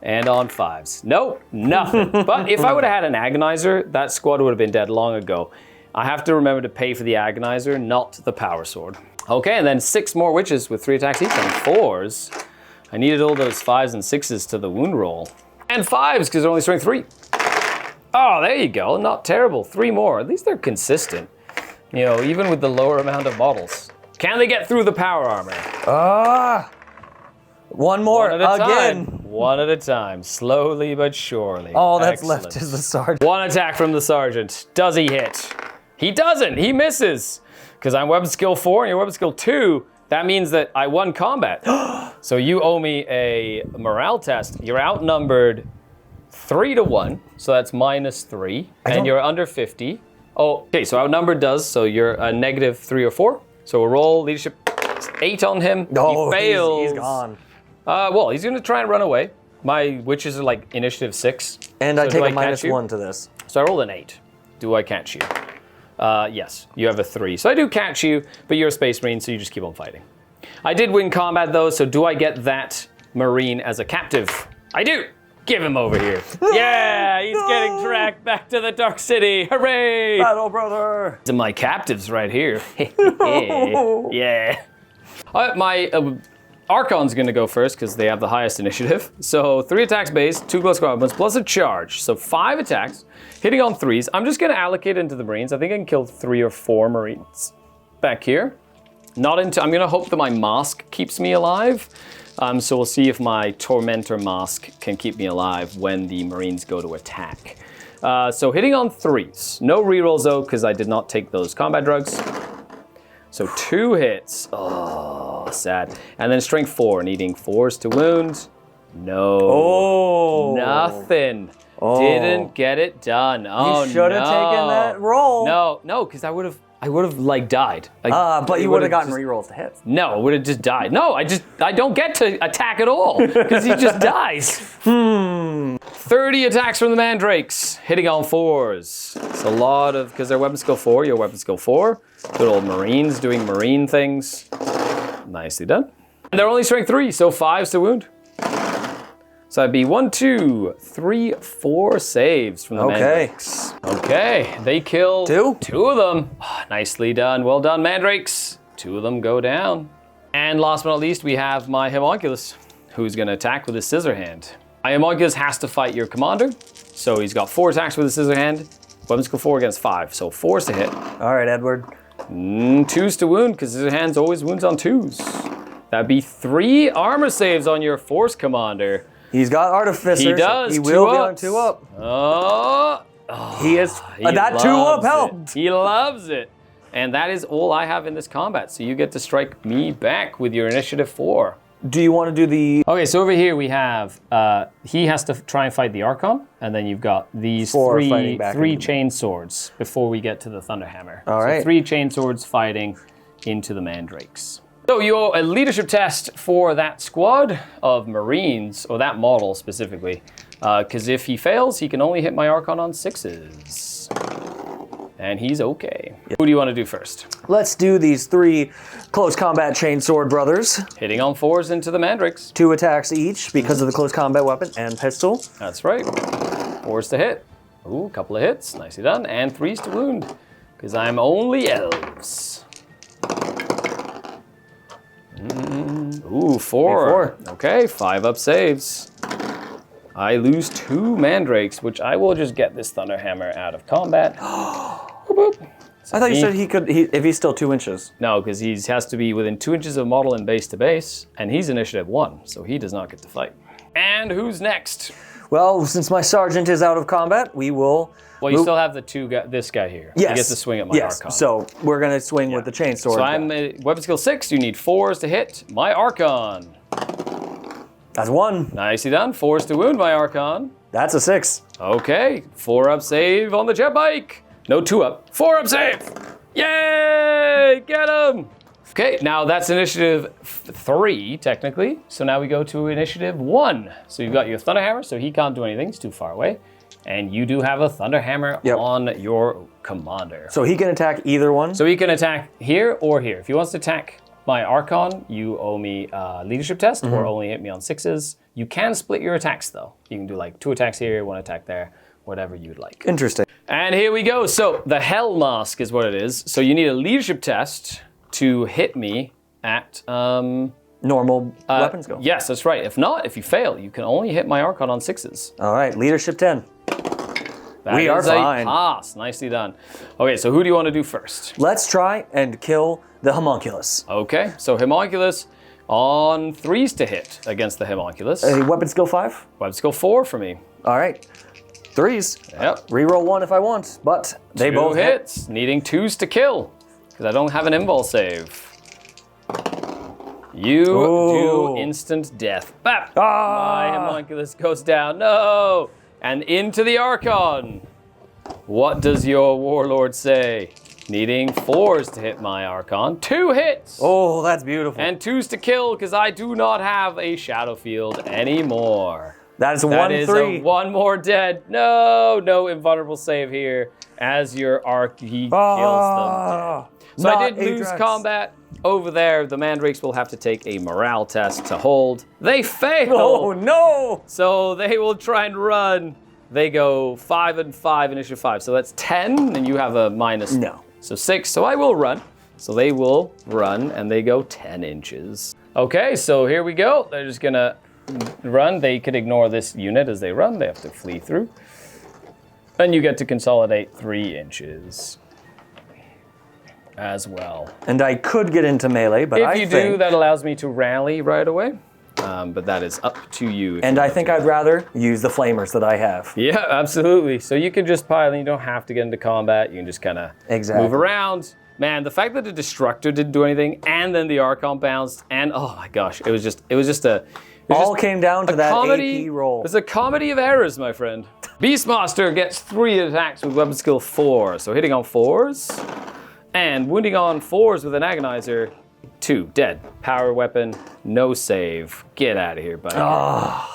and on 5s? Nope, nothing. But if I would have had an Agonizer, that squad would have been dead long ago. I have to remember to pay for the Agonizer, not the Power Sword. Okay, and then 6 more Witches with 3 attacks each on 4s. I needed all those 5s and 6s to the wound roll. And 5s, because they're only strength 3. Oh, there you go. Not terrible. 3 more. At least they're consistent. You know, even with the lower amount of models. Can they get through the power armor? One more, One at a again. time. One at a time. Slowly but surely. All that's Excellent. left is the Sergeant. 1 attack from the Sergeant. Does he hit? He doesn't. He misses. Because I'm weapon skill 4 and you're weapon skill 2. That means that I won combat. So you owe me a morale test. You're outnumbered 3 to 1. So that's -3. And you're under 50. Oh, okay, so outnumbered does. So you're a -3 or 4. So we'll roll leadership 8 on him. No, he fails. he's gone. Well, he's going to try and run away. My witches are like initiative 6. And So I do take a catch you? -1 to this. So I rolled an 8. Do I catch you? Yes, you have a 3. So I do catch you, but you're a Space Marine, so you just keep on fighting. I did win combat though, so do I get that Marine as a captive? I do! Give him over here. Yeah, he's getting tracked back to the Dark City. Hooray! Battle brother! These are my captives right here. Yeah. My Archon's gonna go first because they have the highest initiative. So 3 attacks base, 2 close combat plus a charge. So 5 attacks, hitting on 3s. I'm just gonna allocate into the Marines. I think I can kill 3 or 4 Marines. Back here. I'm gonna hope that my mask keeps me alive. So we'll see if my Tormentor mask can keep me alive when the Marines go to attack. So hitting on 3s. No rerolls though, because I did not take those combat drugs. So 2 hits. Oh, sad. And then strength 4, needing 4s to wound. No. Oh. Nothing. Didn't get it done. Oh, You should have taken that roll. No, because I would have like died. But you would have gotten rerolls to hit. No, I would have just died. No, I don't get to attack at all because he just dies. 30 attacks from the Mandrakes, hitting on 4s. It's a lot of, because they're weapon skill 4, you're weapon skill 4. Good old Marines doing Marine things. Nicely done. And they're only strength 3, so 5s to wound. So that'd be 1, 2, 3, 4 saves from the Mandrakes. Okay, they kill 2 of them. Nicely done. Well done, Mandrakes. 2 of them go down. And last but not least, we have my Homunculus, who's going to attack with his scissor hand. My Homunculus has to fight your commander, so he's got 4 attacks with his scissor hand. Weapon skill 4 against 5, so 4s to hit. All right, Edward. 2s to wound, because scissor hands always wounds on 2s. That'd be 3 armor saves on your force commander. He's got Artificer. He does. He will be 2 on ups. 2 up. Oh. He is. That 2 up helped. He loves it. And that is all I have in this combat. So you get to strike me back with your initiative 4. Do you want to do the... Okay, so over here we have, he has to try and fight the Archon, and then you've got these 4 fighting back three into chain swords before we get to the Thunderhammer. All right. So 3 chain swords fighting into the Mandrakes. So you owe a leadership test for that squad of Marines, or that model specifically, because if he fails, he can only hit my Archon on 6s. And he's okay. Yep. Who do you want to do first? Let's do these 3 close combat chainsword brothers. Hitting on 4s into the Mandrakes. 2 attacks each because of the close combat weapon and pistol. That's right. 4s to hit. Ooh, a couple of hits. Nicely done. And 3s to wound, because I'm only elves. Ooh, 4. Okay, 5 up saves. I lose 2 mandrakes, which I will just get this Thunderhammer out of combat. Boop, boop. I thought you said he could, if he's still 2 inches. No, because he has to be within 2 inches of model and base to base, and he's initiative 1, so he does not get to fight. And who's next? Well, since my sergeant is out of combat, we will. Well, you still have this guy here. Yes. He gets to swing at my Archon. So we're gonna swing with the chainsword. So I'm weapon skill 6. You need 4s to hit my Archon. That's 1. Nicely done. 4s to wound my Archon. That's a 6. Okay, 4 up save on the jet bike. No, 2 up. 4 up save. Yay! Get him. Okay, now that's initiative 3, technically. So now we go to initiative 1. So you've got your Thunderhammer, so he can't do anything. He's too far away. And you do have a Thunderhammer on your commander. So he can attack either one? So he can attack here or here. If he wants to attack my Archon, you owe me a leadership test or only hit me on 6s. You can split your attacks, though. You can do like 2 attacks here, 1 attack there, whatever you'd like. Interesting. And here we go. So the Hell Mask is what it is. So you need a leadership test to hit me at... normal weapon skill. Yes, that's right. If not, if you fail, you can only hit my Archon on 6s. All right, leadership 10. We are fine. A pass. Nicely done. Okay, so who do you want to do first? Let's try and kill the homunculus. Okay, so homunculus on 3s to hit against the homunculus. Weapon skill 5? Weapon skill 4 for me. All right. 3s. Yep. Reroll 1 if I want, but they 2 both hit. hits, needing 2s to kill, because I don't have an invul save. You do instant death. Bap! My homunculus goes down. No! And into the Archon. What does your warlord say? Needing 4s to hit my Archon. 2 hits! Oh, that's beautiful. And 2s to kill, because I do not have a shadow field anymore. That's 1-3. That is a 1 more dead. No invulnerable save here. As your he kills them dead. So I did lose combat. Over there, the mandrakes will have to take a morale test to hold. They fail! Oh no! So they will try and run. They go 5 and 5, initiative 5. So that's 10, and you have a minus. No. So 6, so I will run. So they will run, and they go 10 inches. Okay, so here we go. They're just gonna run. They could ignore this unit as they run. They have to flee through. And you get to consolidate 3 inches as well. And I could get into melee, but if you do, that allows me to rally right away. But that is up to you. And I think I'd rather use the flamers that I have. Yeah, absolutely. So you can just pile, and you don't have to get into combat. You can just kind of move around. Man, the fact that the Destructor didn't do anything, and then the Archon bounced, and oh my gosh, it was just a. All came down to that comedy, AP roll. It's a comedy of errors, my friend. Beastmaster gets 3 attacks with weapon skill 4, so hitting on 4s. And wounding on 4s with an Agonizer, 2, dead. Power weapon, no save. Get out of here, buddy.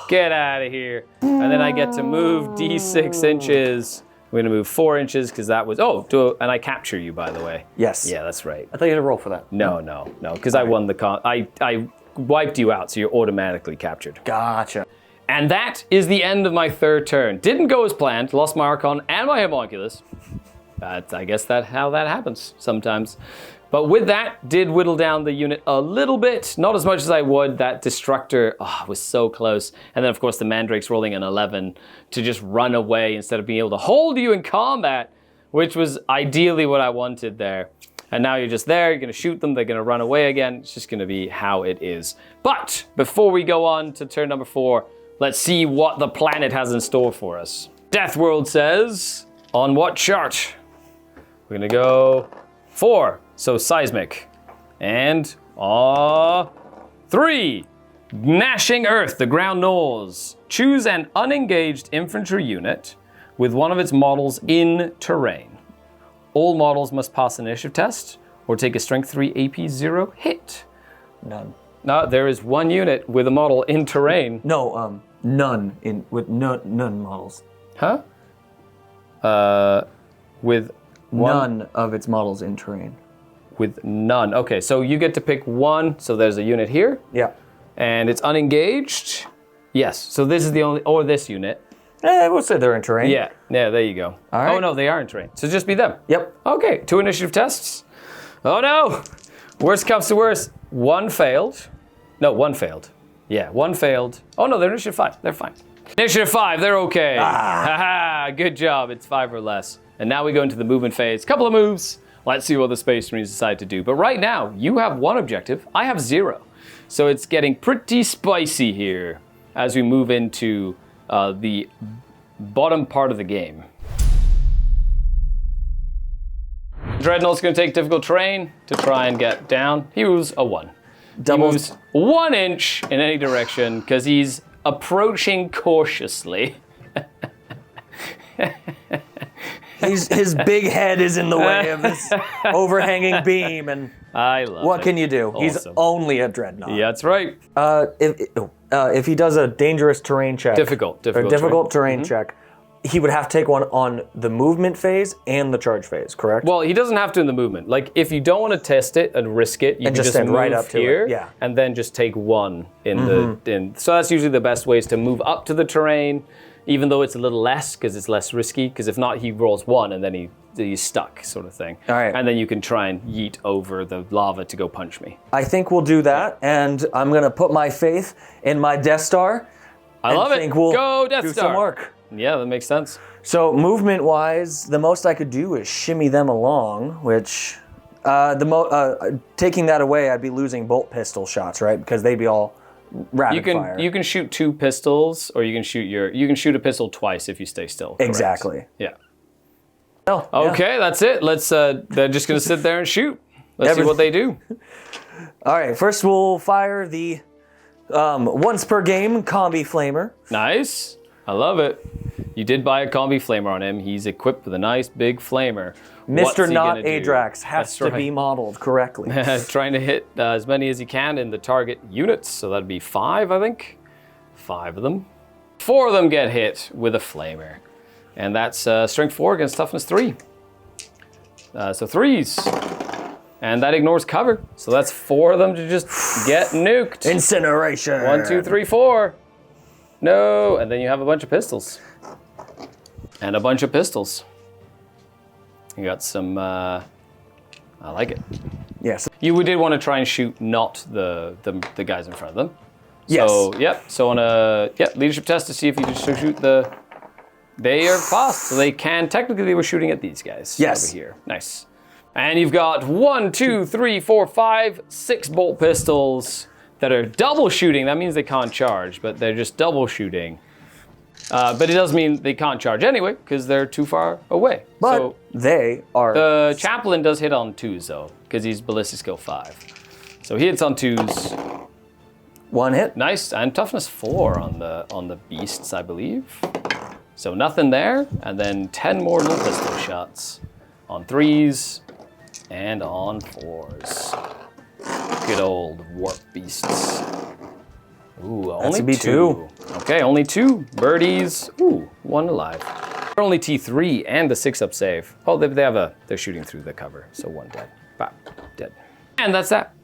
Get out of here. And then I get to move D6 inches. We're gonna move 4 inches because that was, and I capture you, by the way. Yes. Yeah, that's right. I thought you had to roll for that. No, because I won the I wiped you out, so you're automatically captured. Gotcha. And that is the end of my 3rd turn. Didn't go as planned, lost my Archon and my homunculus. I guess that's how that happens sometimes. But with that, did whittle down the unit a little bit. Not as much as I would. That Destructor was so close. And then, of course, the Mandrakes rolling an 11 to just run away instead of being able to hold you in combat, which was ideally what I wanted there. And now you're just there. You're going to shoot them. They're going to run away again. It's just going to be how it is. But before we go on to turn number 4, let's see what the planet has in store for us. Deathworld says, on what chart? We're gonna go 4, so seismic. And 3, gnashing earth, the ground gnaws. Choose an unengaged infantry unit with one of its models in terrain. All models must pass an initiative test or take a strength 3 AP 0 hit. None. No, there is 1 unit with a model in terrain. No, none none models. Huh? With none of its models in terrain. With none. Okay, so you get to pick 1. So there's a unit here. Yeah. And it's unengaged. Yes. So this is the only, or this unit. We'll say they're in terrain. Yeah. Yeah. There you go. All right. Oh no, they are in terrain. So just be them. Yep. Okay. 2 initiative tests. Oh no. Worst comes to worst. One failed. No, one failed. Yeah, one failed. Oh no, they're initiative 5. They're fine. Initiative 5, they're okay. Haha, good job. It's 5 or less. And now we go into the movement phase. Couple of moves. Let's see what the Space Marines decide to do. But right now, you have 1 objective. I have 0. So it's getting pretty spicy here as we move into the bottom part of the game. Dreadnought's going to take difficult terrain to try and get down. He moves a 1. He moves 1 inch in any direction because he's approaching cautiously. His big head is in the way of this overhanging beam, and I love what it. can you do? Awesome. He's only a dreadnought. Yeah, that's right. If he does a dangerous terrain check, Difficult terrain check, he would have to take one on the movement phase and the charge phase, correct? Well, he doesn't have to in the movement. Like, if you don't want to test it and risk it, you can just stand move right up to here, it. Yeah. and then just take 1 in the. So that's usually the best way is to move up to the terrain, even though it's a little less because it's less risky. Because if not, he rolls 1 and then he's stuck, sort of thing. All right. And then you can try and yeet over the lava to go punch me. I think we'll do that, and I'm gonna put my faith in my Death Star. I love it. We'll Go Death do Star. some work. Yeah, that makes sense. So movement-wise, the most I could do is shimmy them along, which taking that away, I'd be losing bolt pistol shots, right? Because they'd be all rapid fire. You can shoot 2 pistols, or you can shoot a pistol twice if you stay still. Correct. Exactly. Yeah. Oh, Okay, that's it. Let's. They're just gonna sit there and shoot. Let's see what they do. All right. First, we'll fire the once per game combi flamer. Nice. I love it. You did buy a combi flamer on him. He's equipped with a nice big flamer. What's Mr. he Not gonna do? Adrax has to be modeled correctly. Trying to hit as many as he can in the target units. So that'd be 5, I think. 5 of them. 4 of them get hit with a flamer. And that's strength 4 against toughness 3. So 3s. And that ignores cover. So that's 4 of them to just get nuked. Incineration. 1, 2, 3, 4. No. And then you have a bunch of pistols. And a bunch of pistols. You got some, I like it. Yes. You did want to try and shoot not the guys in front of them. Yes. So, yep. So on a leadership test to see if you just shoot the... They are fast, so they can... Technically, they were shooting at these guys. Yes. Over here. Nice. And you've got 1, 2, 3, 4, 5, 6 bolt pistols that are double shooting. That means they can't charge, but they're just double shooting. But it does mean they can't charge anyway, because they're too far away. But so they are... the chaplain does hit on 2s, though, because he's ballistic skill 5. So he hits on 2s. 1 hit. Nice, and toughness 4 on the beasts, I believe. So nothing there, and then 10 more little pistol shots on 3s and on 4s. Good old warp beasts. Ooh, only be 2. Okay, only 2 birdies. Ooh, 1 alive. They're only T3 and the 6-up save. Oh, they're shooting through the cover, so 1 dead. Bop, dead. And that's that.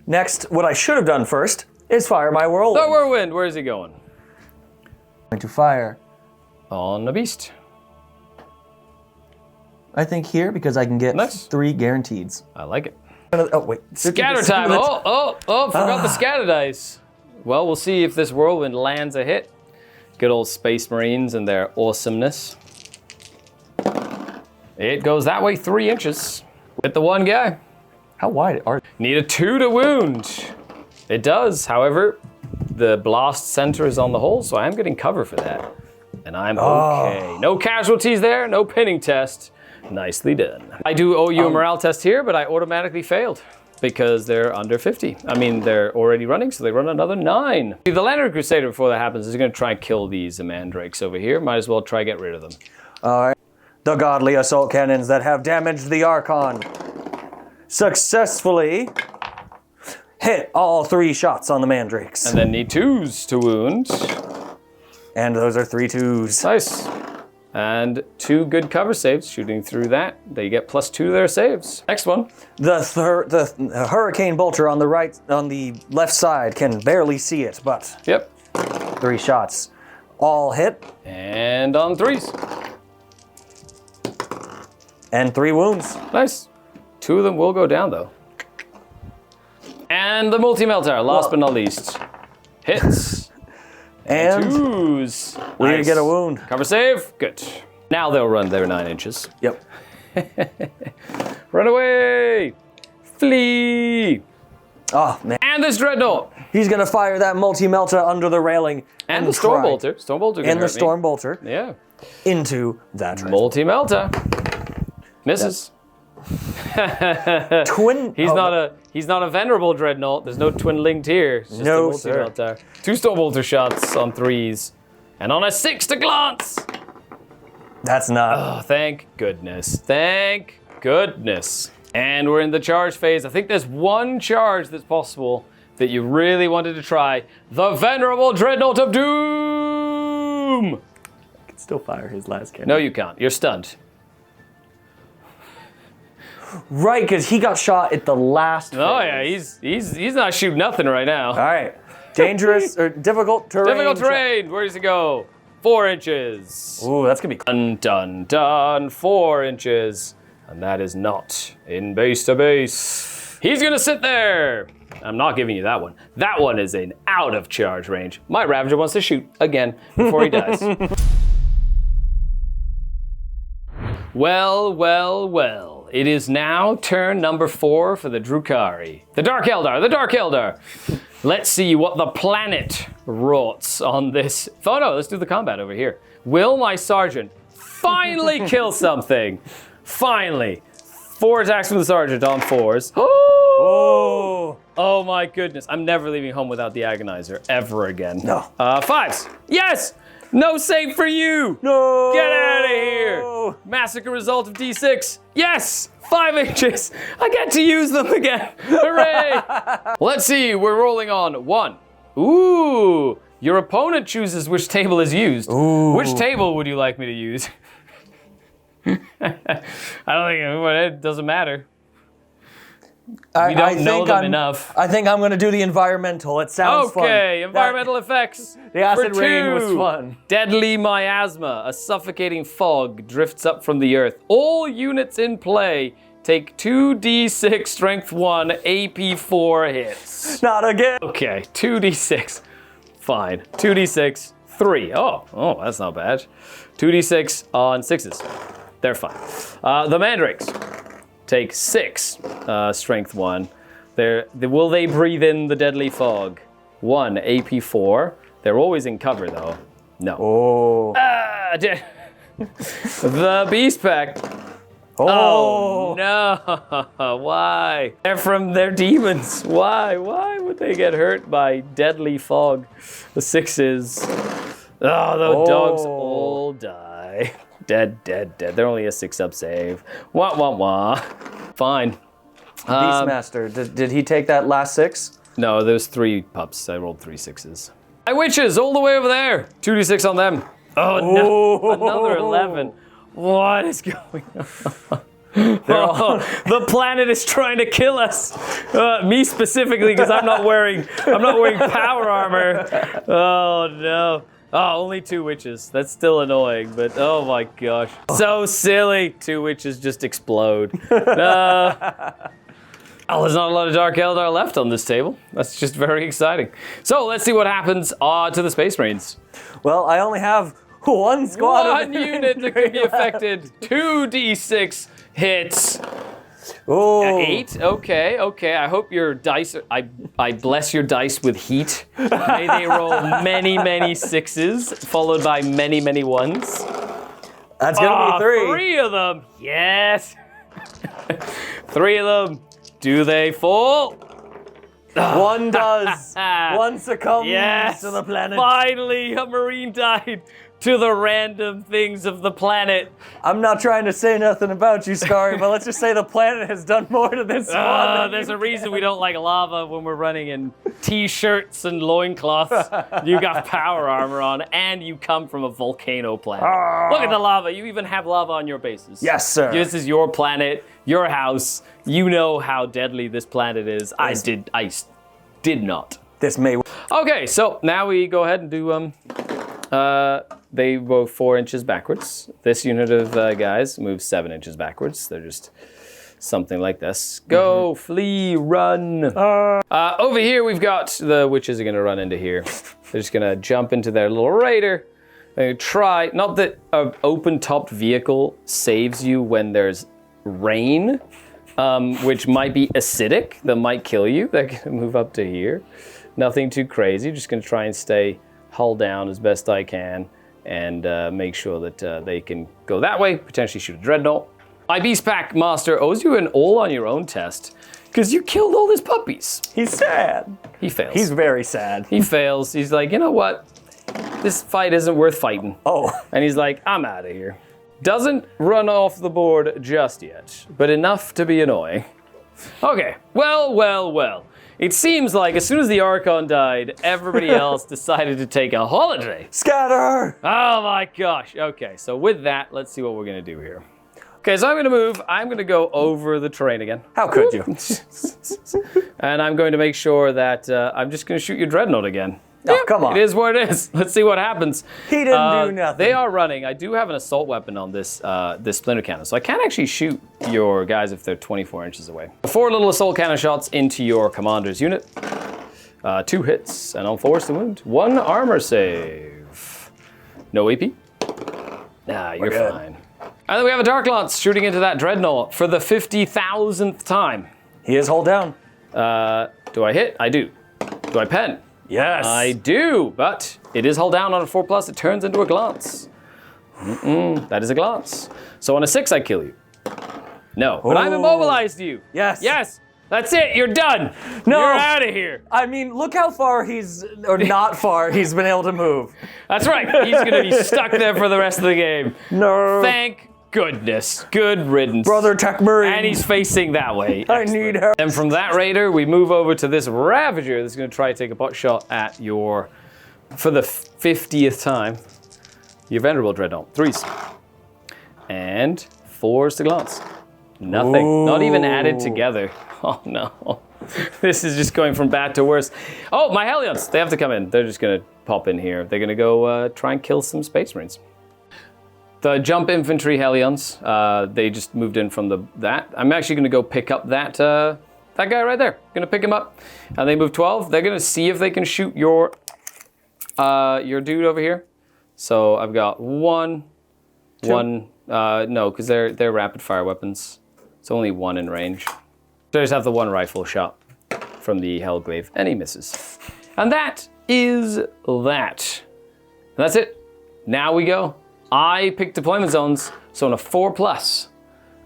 Next, what I should have done first is fire my whirlwind. The whirlwind, where is he going? Going to fire. On a beast. I think here, because I can get Nice. 3 guaranteeds. I like it. Oh, wait. Scatter time. Oh, forgot the scatter dice. Well, we'll see if this whirlwind lands a hit. Good old Space Marines and their awesomeness. It goes that way 3 inches. Hit the 1 guy. How wide are... Need a 2 to wound. It does. However, the blast center is on the hole, so I am getting cover for that. And I'm okay. No casualties there, no pinning test. Nicely done. I do owe you a morale test here, but I automatically failed because they're under 50. I mean, they're already running, so they run another 9. The Lantern Crusader, before that happens, is going to try and kill these mandrakes over here. Might as well try get rid of them. All right. The godly assault cannons that have damaged the Archon successfully hit all 3 shots on the mandrakes. And then need 2s to wound. And those are 3 2s. Nice. And 2 good cover saves shooting through that. They get +2 to their saves. Next one. The Hurricane Bolter on the left side can barely see it, but Yep. 3 shots. All hit. And on 3s. And 3 wounds. Nice. 2 of them will go down though. And And the multi-melter, last but not least. Hits. And Twos. we're gonna Nice. get a wound. Cover save. Good. Now they'll run their 9 inches. Yep. Run away. Flee. Oh man, And this dreadnought. he's gonna fire that multi-melter under the railing And the try- Stormbolter. Stormbolter can and the hurt me. Stormbolter Yeah. into that transport. Multi-melter. Misses. Twin. He's oh, not a venerable dreadnought. There's no twin linked here. It's just No, a multi-melter. 2 Stormbolter shots on 3s. And on a 6 to glance. That's not. Oh, thank goodness. Thank goodness. And we're in the charge phase. I think there's one charge that's possible that you really wanted to try. The Venerable Dreadnought of Doom! I can still fire his last cannon. No, you can't. You're stunned. Right, because he got shot at the last. Oh phase. yeah, he's not shooting nothing right now. All right. Dangerous or difficult terrain. Difficult terrain. Where does it go? 4 inches. Ooh, that's gonna be. Dun dun dun. 4 inches. And that is not in base to base. He's gonna sit there. I'm not giving you that one. That one is in out of charge range. My Ravager wants to shoot again before he dies. Well, well, well. It is now turn number 4 for the Drukhari. The Dark Eldar, the Dark Eldar. Let's see what the planet wrought on this. Oh no, let's do the combat over here. Will my sergeant finally kill something? Finally. 4 attacks from the sergeant on 4s. Oh. Oh my goodness. I'm never leaving home without the agonizer ever again. No. 5s. Yes! No save for you! No. Get out of here! Massacre result of D6. Yes! 5 inches. I get to use them again. Hooray! Let's see. We're rolling on 1. Ooh. Your opponent chooses which table is used. Ooh. Which table would you like me to use? I don't think it doesn't matter. We don't know them enough. I think I'm going to do the environmental. It sounds fun. Okay, environmental effects. The acid for rain was 2. fun. Deadly miasma, a suffocating fog drifts up from the earth. All units in play take 2d6 strength 1 AP4 hits. Not again. Okay, 2d6. Fine. 2d6, 3. Oh, that's not bad. 2d6 on 6s. They're fine. The Mandrakes take 6 strength 1. Will they breathe in the deadly fog? 1 AP4. They're always in cover though. No. Oh. The Beast Pack. Oh no! Why? They're demons. Why? Why would they get hurt by deadly fog? The 6s. Oh, the dogs all die. Dead, dead, dead. They're only a 6-up save. Wah, wah, wah. Fine. Beastmaster, did he take that last 6? No, there's 3 pups. I rolled 3 6s. My witches, all the way over there. 2d6 on them. Oh, no. Another 11. What is going on? The planet is trying to kill us. Me specifically, because I'm not wearing power armor. Oh no. Oh, only 2 witches. That's still annoying, but oh my gosh. So silly. 2 witches just explode. Oh, there's not a lot of Dark Eldar left on this table. That's just very exciting. So let's see what happens to the Space Marines. Well, I only have 1 squad. 1 unit that can be affected. 2d6 hits. Oh. 8. Okay. I hope your dice. I bless your dice with heat. May they roll many 6s, followed by many 1s. That's gonna be 3. 3 of them. Yes. 3 of them. Do they fall? 1 does. 1 succumbs Yes. to the planet. Finally, a Marine died to the random things of the planet. I'm not trying to say nothing about you, Scary, but let's just say the planet has done more to this squad. There's a reason we don't like lava when we're running in t-shirts and loincloths. You got power armor on, and you come from a volcano planet. Look at the lava. You even have lava on your bases. Yes, sir. This is your planet, your house. You know how deadly this planet is. I did not. This may. Okay, so now we go ahead and do they move 4 inches backwards. This unit of guys moves 7 inches backwards. They're just something like this. Go, flee, run. Over here, we've got the witches are going to run into here. They're just going to jump into their little raider. They're going to try, not that an open-topped vehicle saves you when there's rain, which might be acidic, that might kill you. They're going to move up to here. Nothing too crazy, just going to try and stay hull down as best I can and make sure that they can go that way, potentially shoot a dreadnought. My Beast Pack Master owes you an all on your own test because you killed all his puppies. He's sad. He fails. He's very sad. He fails. He's like, you know what? This fight isn't worth fighting. Oh. And he's like, I'm out of here. Doesn't run off the board just yet, but enough to be annoying. Okay, well. It seems like as soon as the Archon died, everybody else decided to take a holiday. Scatter! Oh my gosh. Okay, so with that, let's see what we're gonna do here. Okay, so I'm gonna move. I'm gonna go over the terrain again. How could you? And I'm going to make sure that I'm just gonna shoot your Dreadnought again. Oh, come on. It is what it is. Let's see what happens. He didn't do nothing. They are running. I do have an assault weapon on this this splinter cannon, so I can actually shoot your guys if they're 24 inches away. 4 little assault cannon shots into your commander's unit. 2 hits, and unforced to wound. 1 armor save. No AP. Nah, you're good. fine. And then we have a Dark Lance shooting into that Dreadnought for the 50,000th time. He is hold down. Do I hit? I do. Do I pen? Yes. I do, but it is hull down on a 4+. It turns into a glance. That is a glance. So on a 6, I kill you. No, but I've immobilized you. Yes. Yes. That's it. You're done. No. You're out of here. I mean, look how far or not far he's been able to move. That's right. He's going to be stuck there for the rest of the game. No. Thank goodness. Good riddance. Brother Tech Marine. And he's facing that way. I need help. And from that raider, we move over to this Ravager that's going to try to take a pot shot at your, for the 50th time, your Venerable Dreadnought. 3s. And 4s to glance. Nothing. Ooh. Not even added together. Oh no. This is just going from bad to worse. Oh, my Hellions. They have to come in. They're just going to pop in here. They're going to go try and kill some Space Marines. The jump infantry Hellions, they just moved in from that. I'm actually going to go pick up that guy right there. Going to pick him up. And they move 12. They're going to see if they can shoot your dude over here. So I've got 1, 1. No, because they're rapid fire weapons. It's only 1 in range. So I just have the 1 rifle shot from the Hellglaive, and he misses. And that is that. And that's it. Now we go. I pick deployment zones, so on a 4+,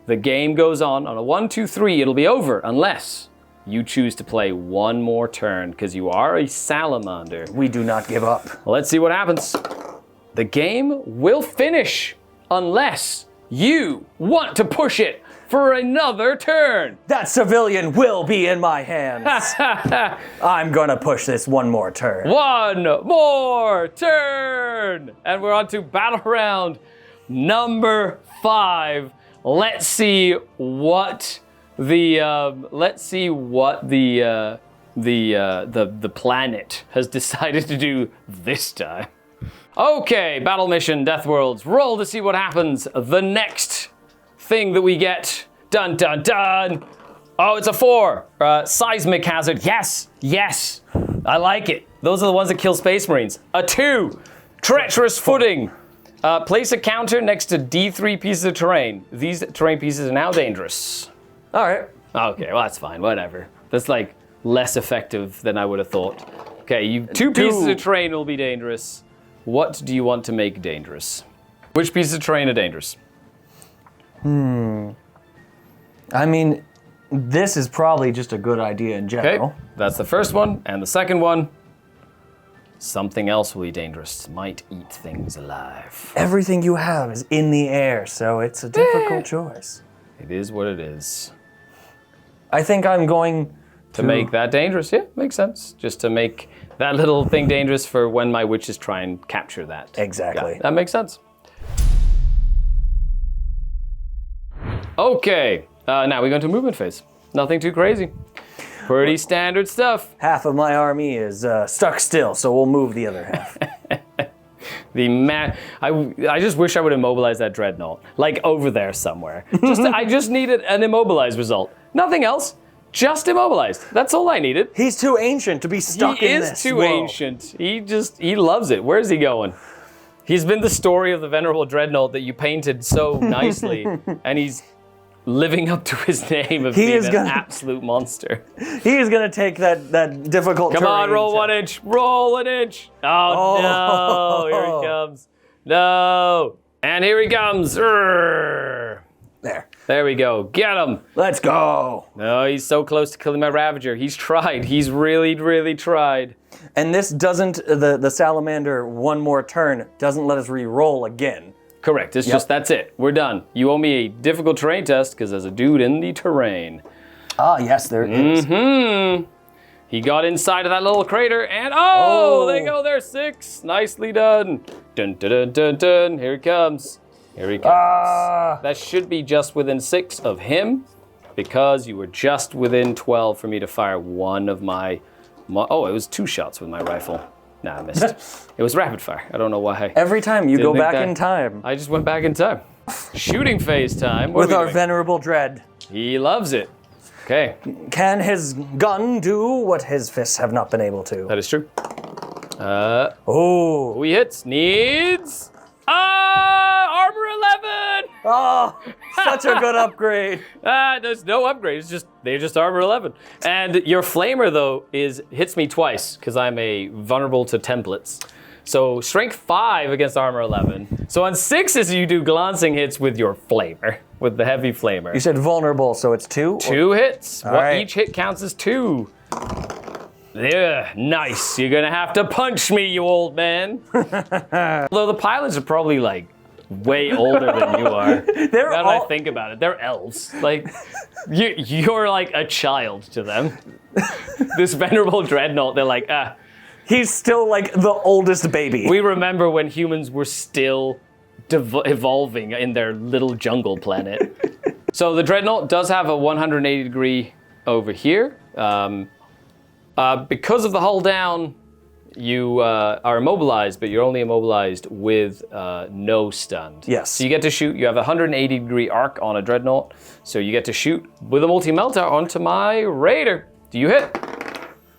the game goes on. On a 1, 2, 3, it'll be over unless you choose to play 1 more turn, because you are a Salamander. We do not give up. Let's see what happens. The game will finish unless you want to push it for another turn. That civilian will be in my hands. I'm gonna push this 1 more turn. 1 more turn. And we're on to battle round number 5. Let's see what the planet has decided to do this time. Okay, battle mission, Death Worlds. Roll to see what happens. The next thing that we get. Dun, dun, dun. Oh, it's a 4. Seismic hazard. Yes, yes. I like it. Those are the ones that kill Space Marines. A 2. Treacherous footing. Place a counter next to D3 pieces of terrain. These terrain pieces are now dangerous. All right. Okay, well, that's fine. Whatever. That's like less effective than I would have thought. Okay, 2 pieces of terrain will be dangerous. What do you want to make dangerous? Which pieces of terrain are dangerous? I mean, this is probably just a good idea in general. Okay, that's the first one. And the second one, something else will be dangerous. Might eat things alive. Everything you have is in the air, so it's a difficult choice. It is what it is. I think I'm going To make that dangerous, yeah, makes sense. Just to make that little thing dangerous for when my witches try and capture that. Exactly. Yeah, that makes sense. Okay, now we go into movement phase. Nothing too crazy. Pretty standard stuff. Half of my army is stuck still, so we'll move the other half. I just wish I would immobilize that dreadnought, like over there somewhere. I just needed an immobilized result. Nothing else. Just immobilized. That's all I needed. He's too ancient to be stuck in this. He is too ancient. He loves it. Where's he going? He's been the story of the venerable dreadnought that you painted so nicely, and he's living up to his name of being an absolute monster. He is gonna take that difficult Come on, roll 1 inch. Roll an inch. Oh, no. Here he comes. No. And here he comes. Urgh. There we go. Get him. Let's go. No, he's so close to killing my Ravager. He's tried. He's really, really tried. And this doesn't, the Salamander, one more turn, doesn't let us re-roll again. Correct. It's just, that's it. We're done. You owe me a difficult terrain test because there's a dude in the terrain. Ah, yes, there is. He got inside of that little crater and, there you go, there's 6. Nicely done. Dun, dun, dun, dun, dun. Here he comes. Here he comes. That should be just within 6 of him because you were just within 12 for me to fire one of my it was 2 shots with my rifle. Nah, I missed. It was rapid fire. I don't know why. Every time you go back in time. I just went back in time. Shooting phase time. With our venerable dread. He loves it. Okay. Can his gun do what his fists have not been able to? That is true. Oh. He hits. Needs. Armor 11! Oh, such a good upgrade. There's no upgrade. They're just armor 11. And your flamer though hits me twice because I'm a vulnerable to templates. So strength 5 against armor 11. So on 6s you do glancing hits with your flamer, with the heavy flamer. You said vulnerable, so it's 2? 2 hits. Right. Each hit counts as 2. Yeah, nice. You're gonna have to punch me, you old man. Although the pilots are probably like way older than you are. Now that I think about it, they're elves. Like you're like a child to them. This venerable dreadnought, they're like, He's still like the oldest baby. We remember when humans were still evolving in their little jungle planet. So the dreadnought does have a 180 degree over here. Because of the hull down, you are immobilized, but you're only immobilized with no stunned. Yes. So you get to shoot. You have a 180 degree arc on a dreadnought, so you get to shoot with a multi-melter onto my raider. Do you hit?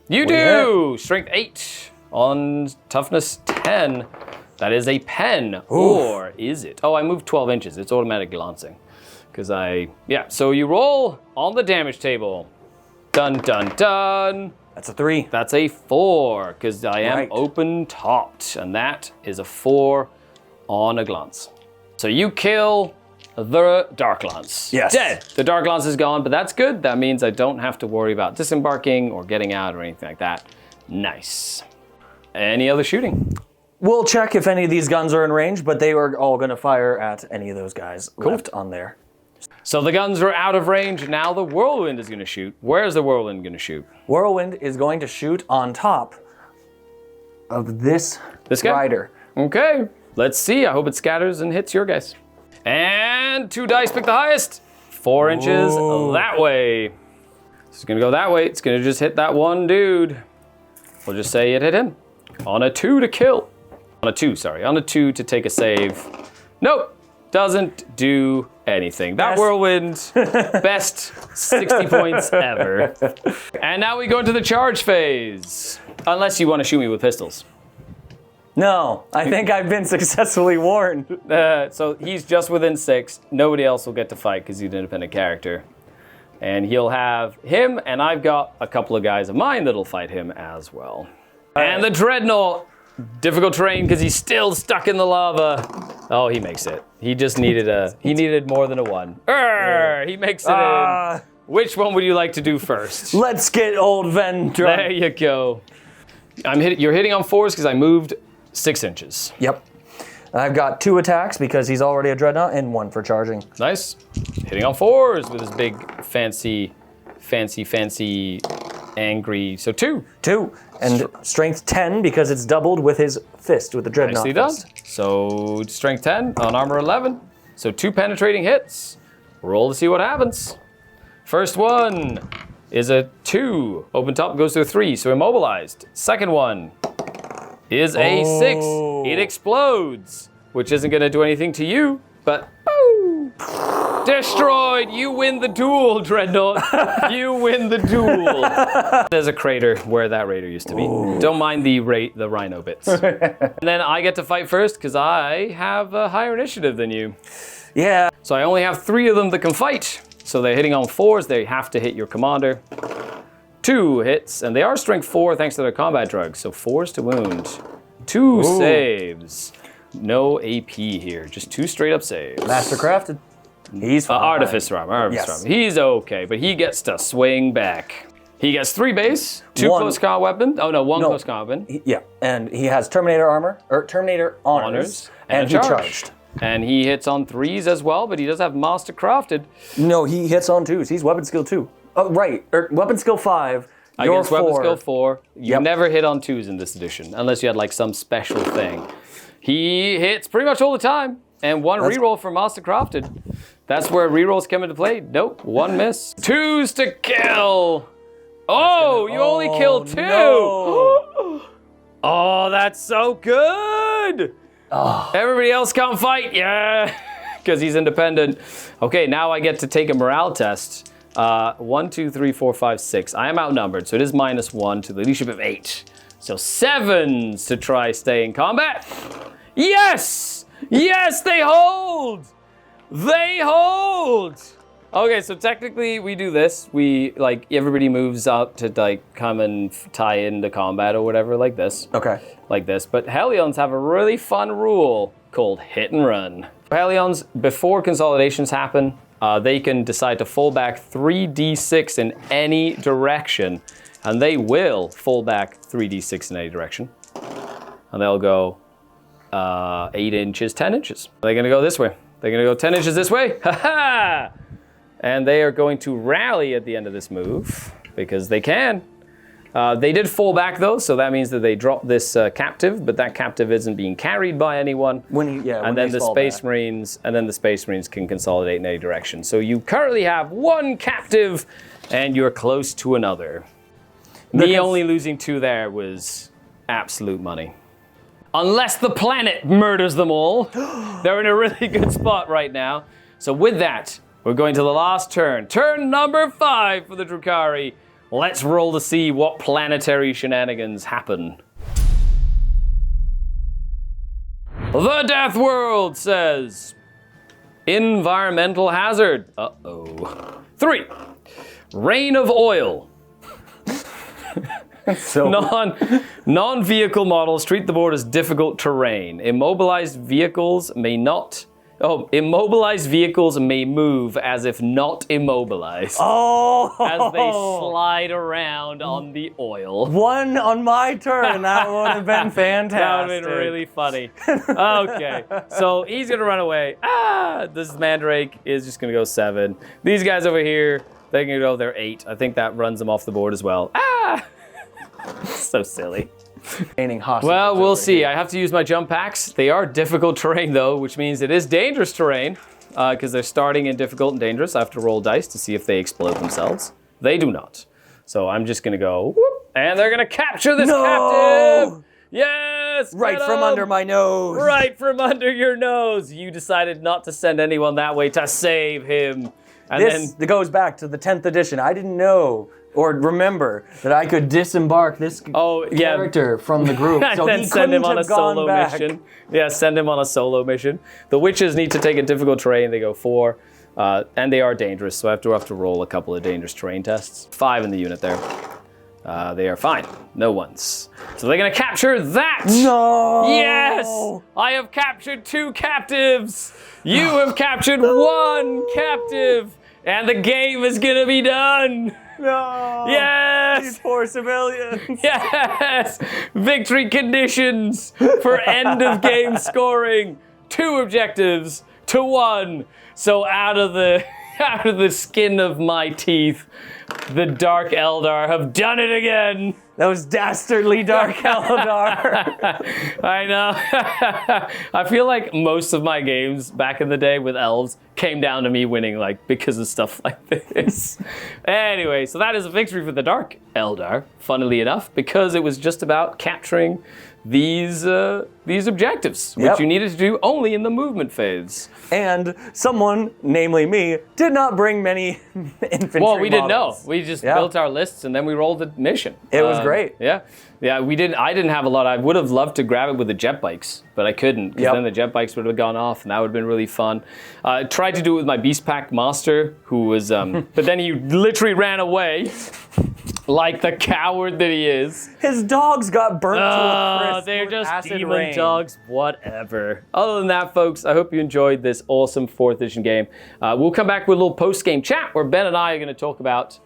You do! Hit. Strength 8 on toughness 10. That is a pen. Oof. Or is it? Oh, I moved 12 inches. It's automatic glancing. So you roll on the damage table. Dun, dun, dun. That's a 3. That's a 4, because I am open topped, and that is a 4 on a glance. So you kill the Dark Lance. Yes. Dead. The Dark Lance is gone, but that's good. That means I don't have to worry about disembarking or getting out or anything like that. Nice. Any other shooting? We'll check if any of these guns are in range, but they are all going to fire at any of those guys left on there. So the guns are out of range. Now the Whirlwind is going to shoot. Where's the Whirlwind going to shoot? Whirlwind is going to shoot on top of this guy? rider. Okay. Let's see. I hope it scatters and hits your guys. And 2 dice pick the highest. 4 inches that way. So it's going to go that way. It's going to just hit that one dude. We'll just say it hit him. On a 2 to kill. On a 2 to take a save. Nope. Doesn't do anything. That Whirlwind, best 60 points ever. And now we go into the charge phase. Unless you want to shoot me with pistols. No, I think I've been successfully warned. So he's just within 6. Nobody else will get to fight because he's an independent character. And he'll have him, and I've got a couple of guys of mine that'll fight him as well. And the Dreadnought, difficult terrain because he's still stuck in the lava. Oh, he makes it. He just needed more than a 1. He makes it in. Which one would you like to do first? Let's get old Ven drunk. There you go. You're hitting on 4s because I moved 6 inches. Yep. I've got 2 attacks because he's already a dreadnought and 1 for charging. Nice. Hitting on 4s with his big, fancy, angry. So 2. 2. And strength 10 because it's doubled with his fist, with the dreadnought. Nicely done. So strength 10 on armor 11. So 2 penetrating hits. Roll to see what happens. First one is a 2. Open top goes to a 3, so immobilized. Second one is a 6. It explodes, which isn't going to do anything to you, but boo! Destroyed! You win the duel, Dreadnought. You win the duel. There's a crater where that raider used to be. Don't mind the rhino bits. And then I get to fight first because I have a higher initiative than you. Yeah. So I only have 3 of them that can fight. So they're hitting on 4s. They have to hit your commander. 2 hits, and they are strength 4 thanks to their combat drugs. So 4s to wound. 2 saves. No AP here, just 2 straight up saves. Mastercrafted. He's fine. Artificer armor. He's okay, but he gets to swing back. He gets 3 base, 2 close combat weapon. Oh no, 1 close combat weapon. Yeah, and he has Terminator armor, or Terminator honors, and he charged. And he hits on 3s as well, but he does have Master Crafted. No, he hits on 2s. He's weapon skill 2. Oh, right. Weapon skill 5. Against weapon skill 4. You never hit on 2s in this edition, unless you had like some special thing. He hits pretty much all the time, and 1 reroll for Master Crafted. That's where rerolls come into play. Nope, 1 miss. 2s to kill. Oh, you only killed 2. No. Oh, that's so good. Oh. Everybody else come fight, yeah, because he's independent. Okay, now I get to take a morale test. 1, 2, 3, 4, 5, 6. I am outnumbered, so it is -1 to the leadership of 8. So 7s to try stay in combat. Yes! Yes, they hold! They hold! Okay, so technically we do this. We, like, everybody moves up to, like, come and tie into combat or whatever, like this. Okay. Like this. But Hellions have a really fun rule called hit and run. Hellions, before consolidations happen, they can decide to fall back 3d6 in any direction. And they will fall back 3d6 in any direction. And they'll go 8 inches, 10 inches. They're gonna go this way. They're gonna go 10 inches this way. Ha-ha! And they are going to rally at the end of this move, because they can. They did fall back though, so that means that they dropped this captive, but that captive isn't being carried by anyone. And then the Space Marines can consolidate in any direction. So you currently have 1 captive, and you're close to another. Me only losing 2 there was absolute money. Unless the planet murders them all. They're in a really good spot right now. So with that, we're going to the last turn. Turn number 5 for the Drukhari. Let's roll to see what planetary shenanigans happen. The Death World says, environmental hazard. Uh-oh. 3, rain of oil. So Non-vehicle models treat the board as difficult terrain. Immobilized vehicles may move as if not immobilized. Oh! As they slide around on the oil. 1 on my turn. That would have been fantastic. That would have been really funny. Okay, so he's gonna run away. This Mandrake is just gonna go 7. These guys over here, they're gonna go, they're 8. I think that runs them off the board as well. So silly. Well, we'll see. I have to use my jump packs. They are difficult terrain though, which means it is dangerous terrain because they're starting in difficult and dangerous. I have to roll dice to see if they explode themselves. They do not. So I'm just gonna go, whoop, and they're gonna capture this captive. Yes! Right from under my nose. Right from under your nose. You decided not to send anyone that way to save him. And this goes back to the 10th edition. I didn't know or remember that I could disembark this character from the group. And so then he send him on a solo back. mission. Yeah, send him on a solo mission. The witches need to take a difficult terrain. They go 4. And they are dangerous, so I have to roll a couple of dangerous terrain tests. 5 in the unit there. They are fine. No ones. So they're gonna capture that! No! Yes! I have captured 2 captives! You have captured 1 captive! And the game is gonna be done! No! Yes! These poor civilians! Yes! Victory conditions for end of game scoring. 2 objectives to 1. So out of the skin of my teeth, the Dark Eldar have done it again. Those dastardly Dark Eldar. I know. I feel like most of my games back in the day with elves came down to me winning, like, because of stuff like this. Anyway, so that is a victory for the Dark Eldar, funnily enough, because it was just about capturing these objectives, which Yep. you needed to do only in the movement phase. And someone, namely me, did not bring many infantry Well, we didn't know. models. We just Yeah. built our lists and then we rolled the mission. It was great. Yeah, yeah. We didn't. I didn't have a lot. I would have loved to grab it with the jet bikes, but I couldn't because Yep. then the jet bikes would have gone off, and that would have been really fun. I tried to do it with my Beast Pack Master, who was, but then he literally ran away, like the coward that he is. His dogs got burnt to a crisp. They're with just acid demon rain. dogs, whatever. Other than that, folks, I hope you enjoyed this awesome 4th edition game. We'll come back with a little post-game chat where Ben and I are going to talk about,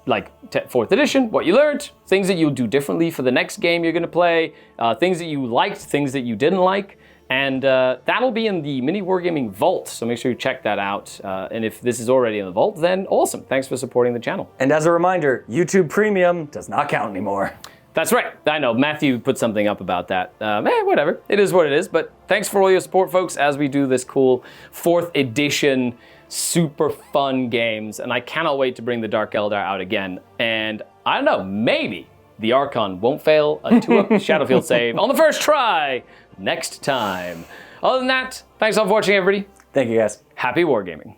like, 4th edition, what you learned, things that you'll do differently for the next game you're going to play, things that you liked, things that you didn't like. And that'll be in the MiniWarGaming Vault, so make sure you check that out. And if this is already in the Vault, then awesome. Thanks for supporting the channel. And as a reminder, YouTube Premium does not count anymore. That's right. I know. Matthew put something up about that. Whatever. It is what it is. But thanks for all your support, folks, as we do this cool 4th edition, super fun games. And I cannot wait to bring the Dark Eldar out again. And I don't know, maybe the Archon won't fail a 2-up Shadowfield save on the first try next time. Other than that, thanks all for watching, everybody. Thank you, guys. Happy wargaming.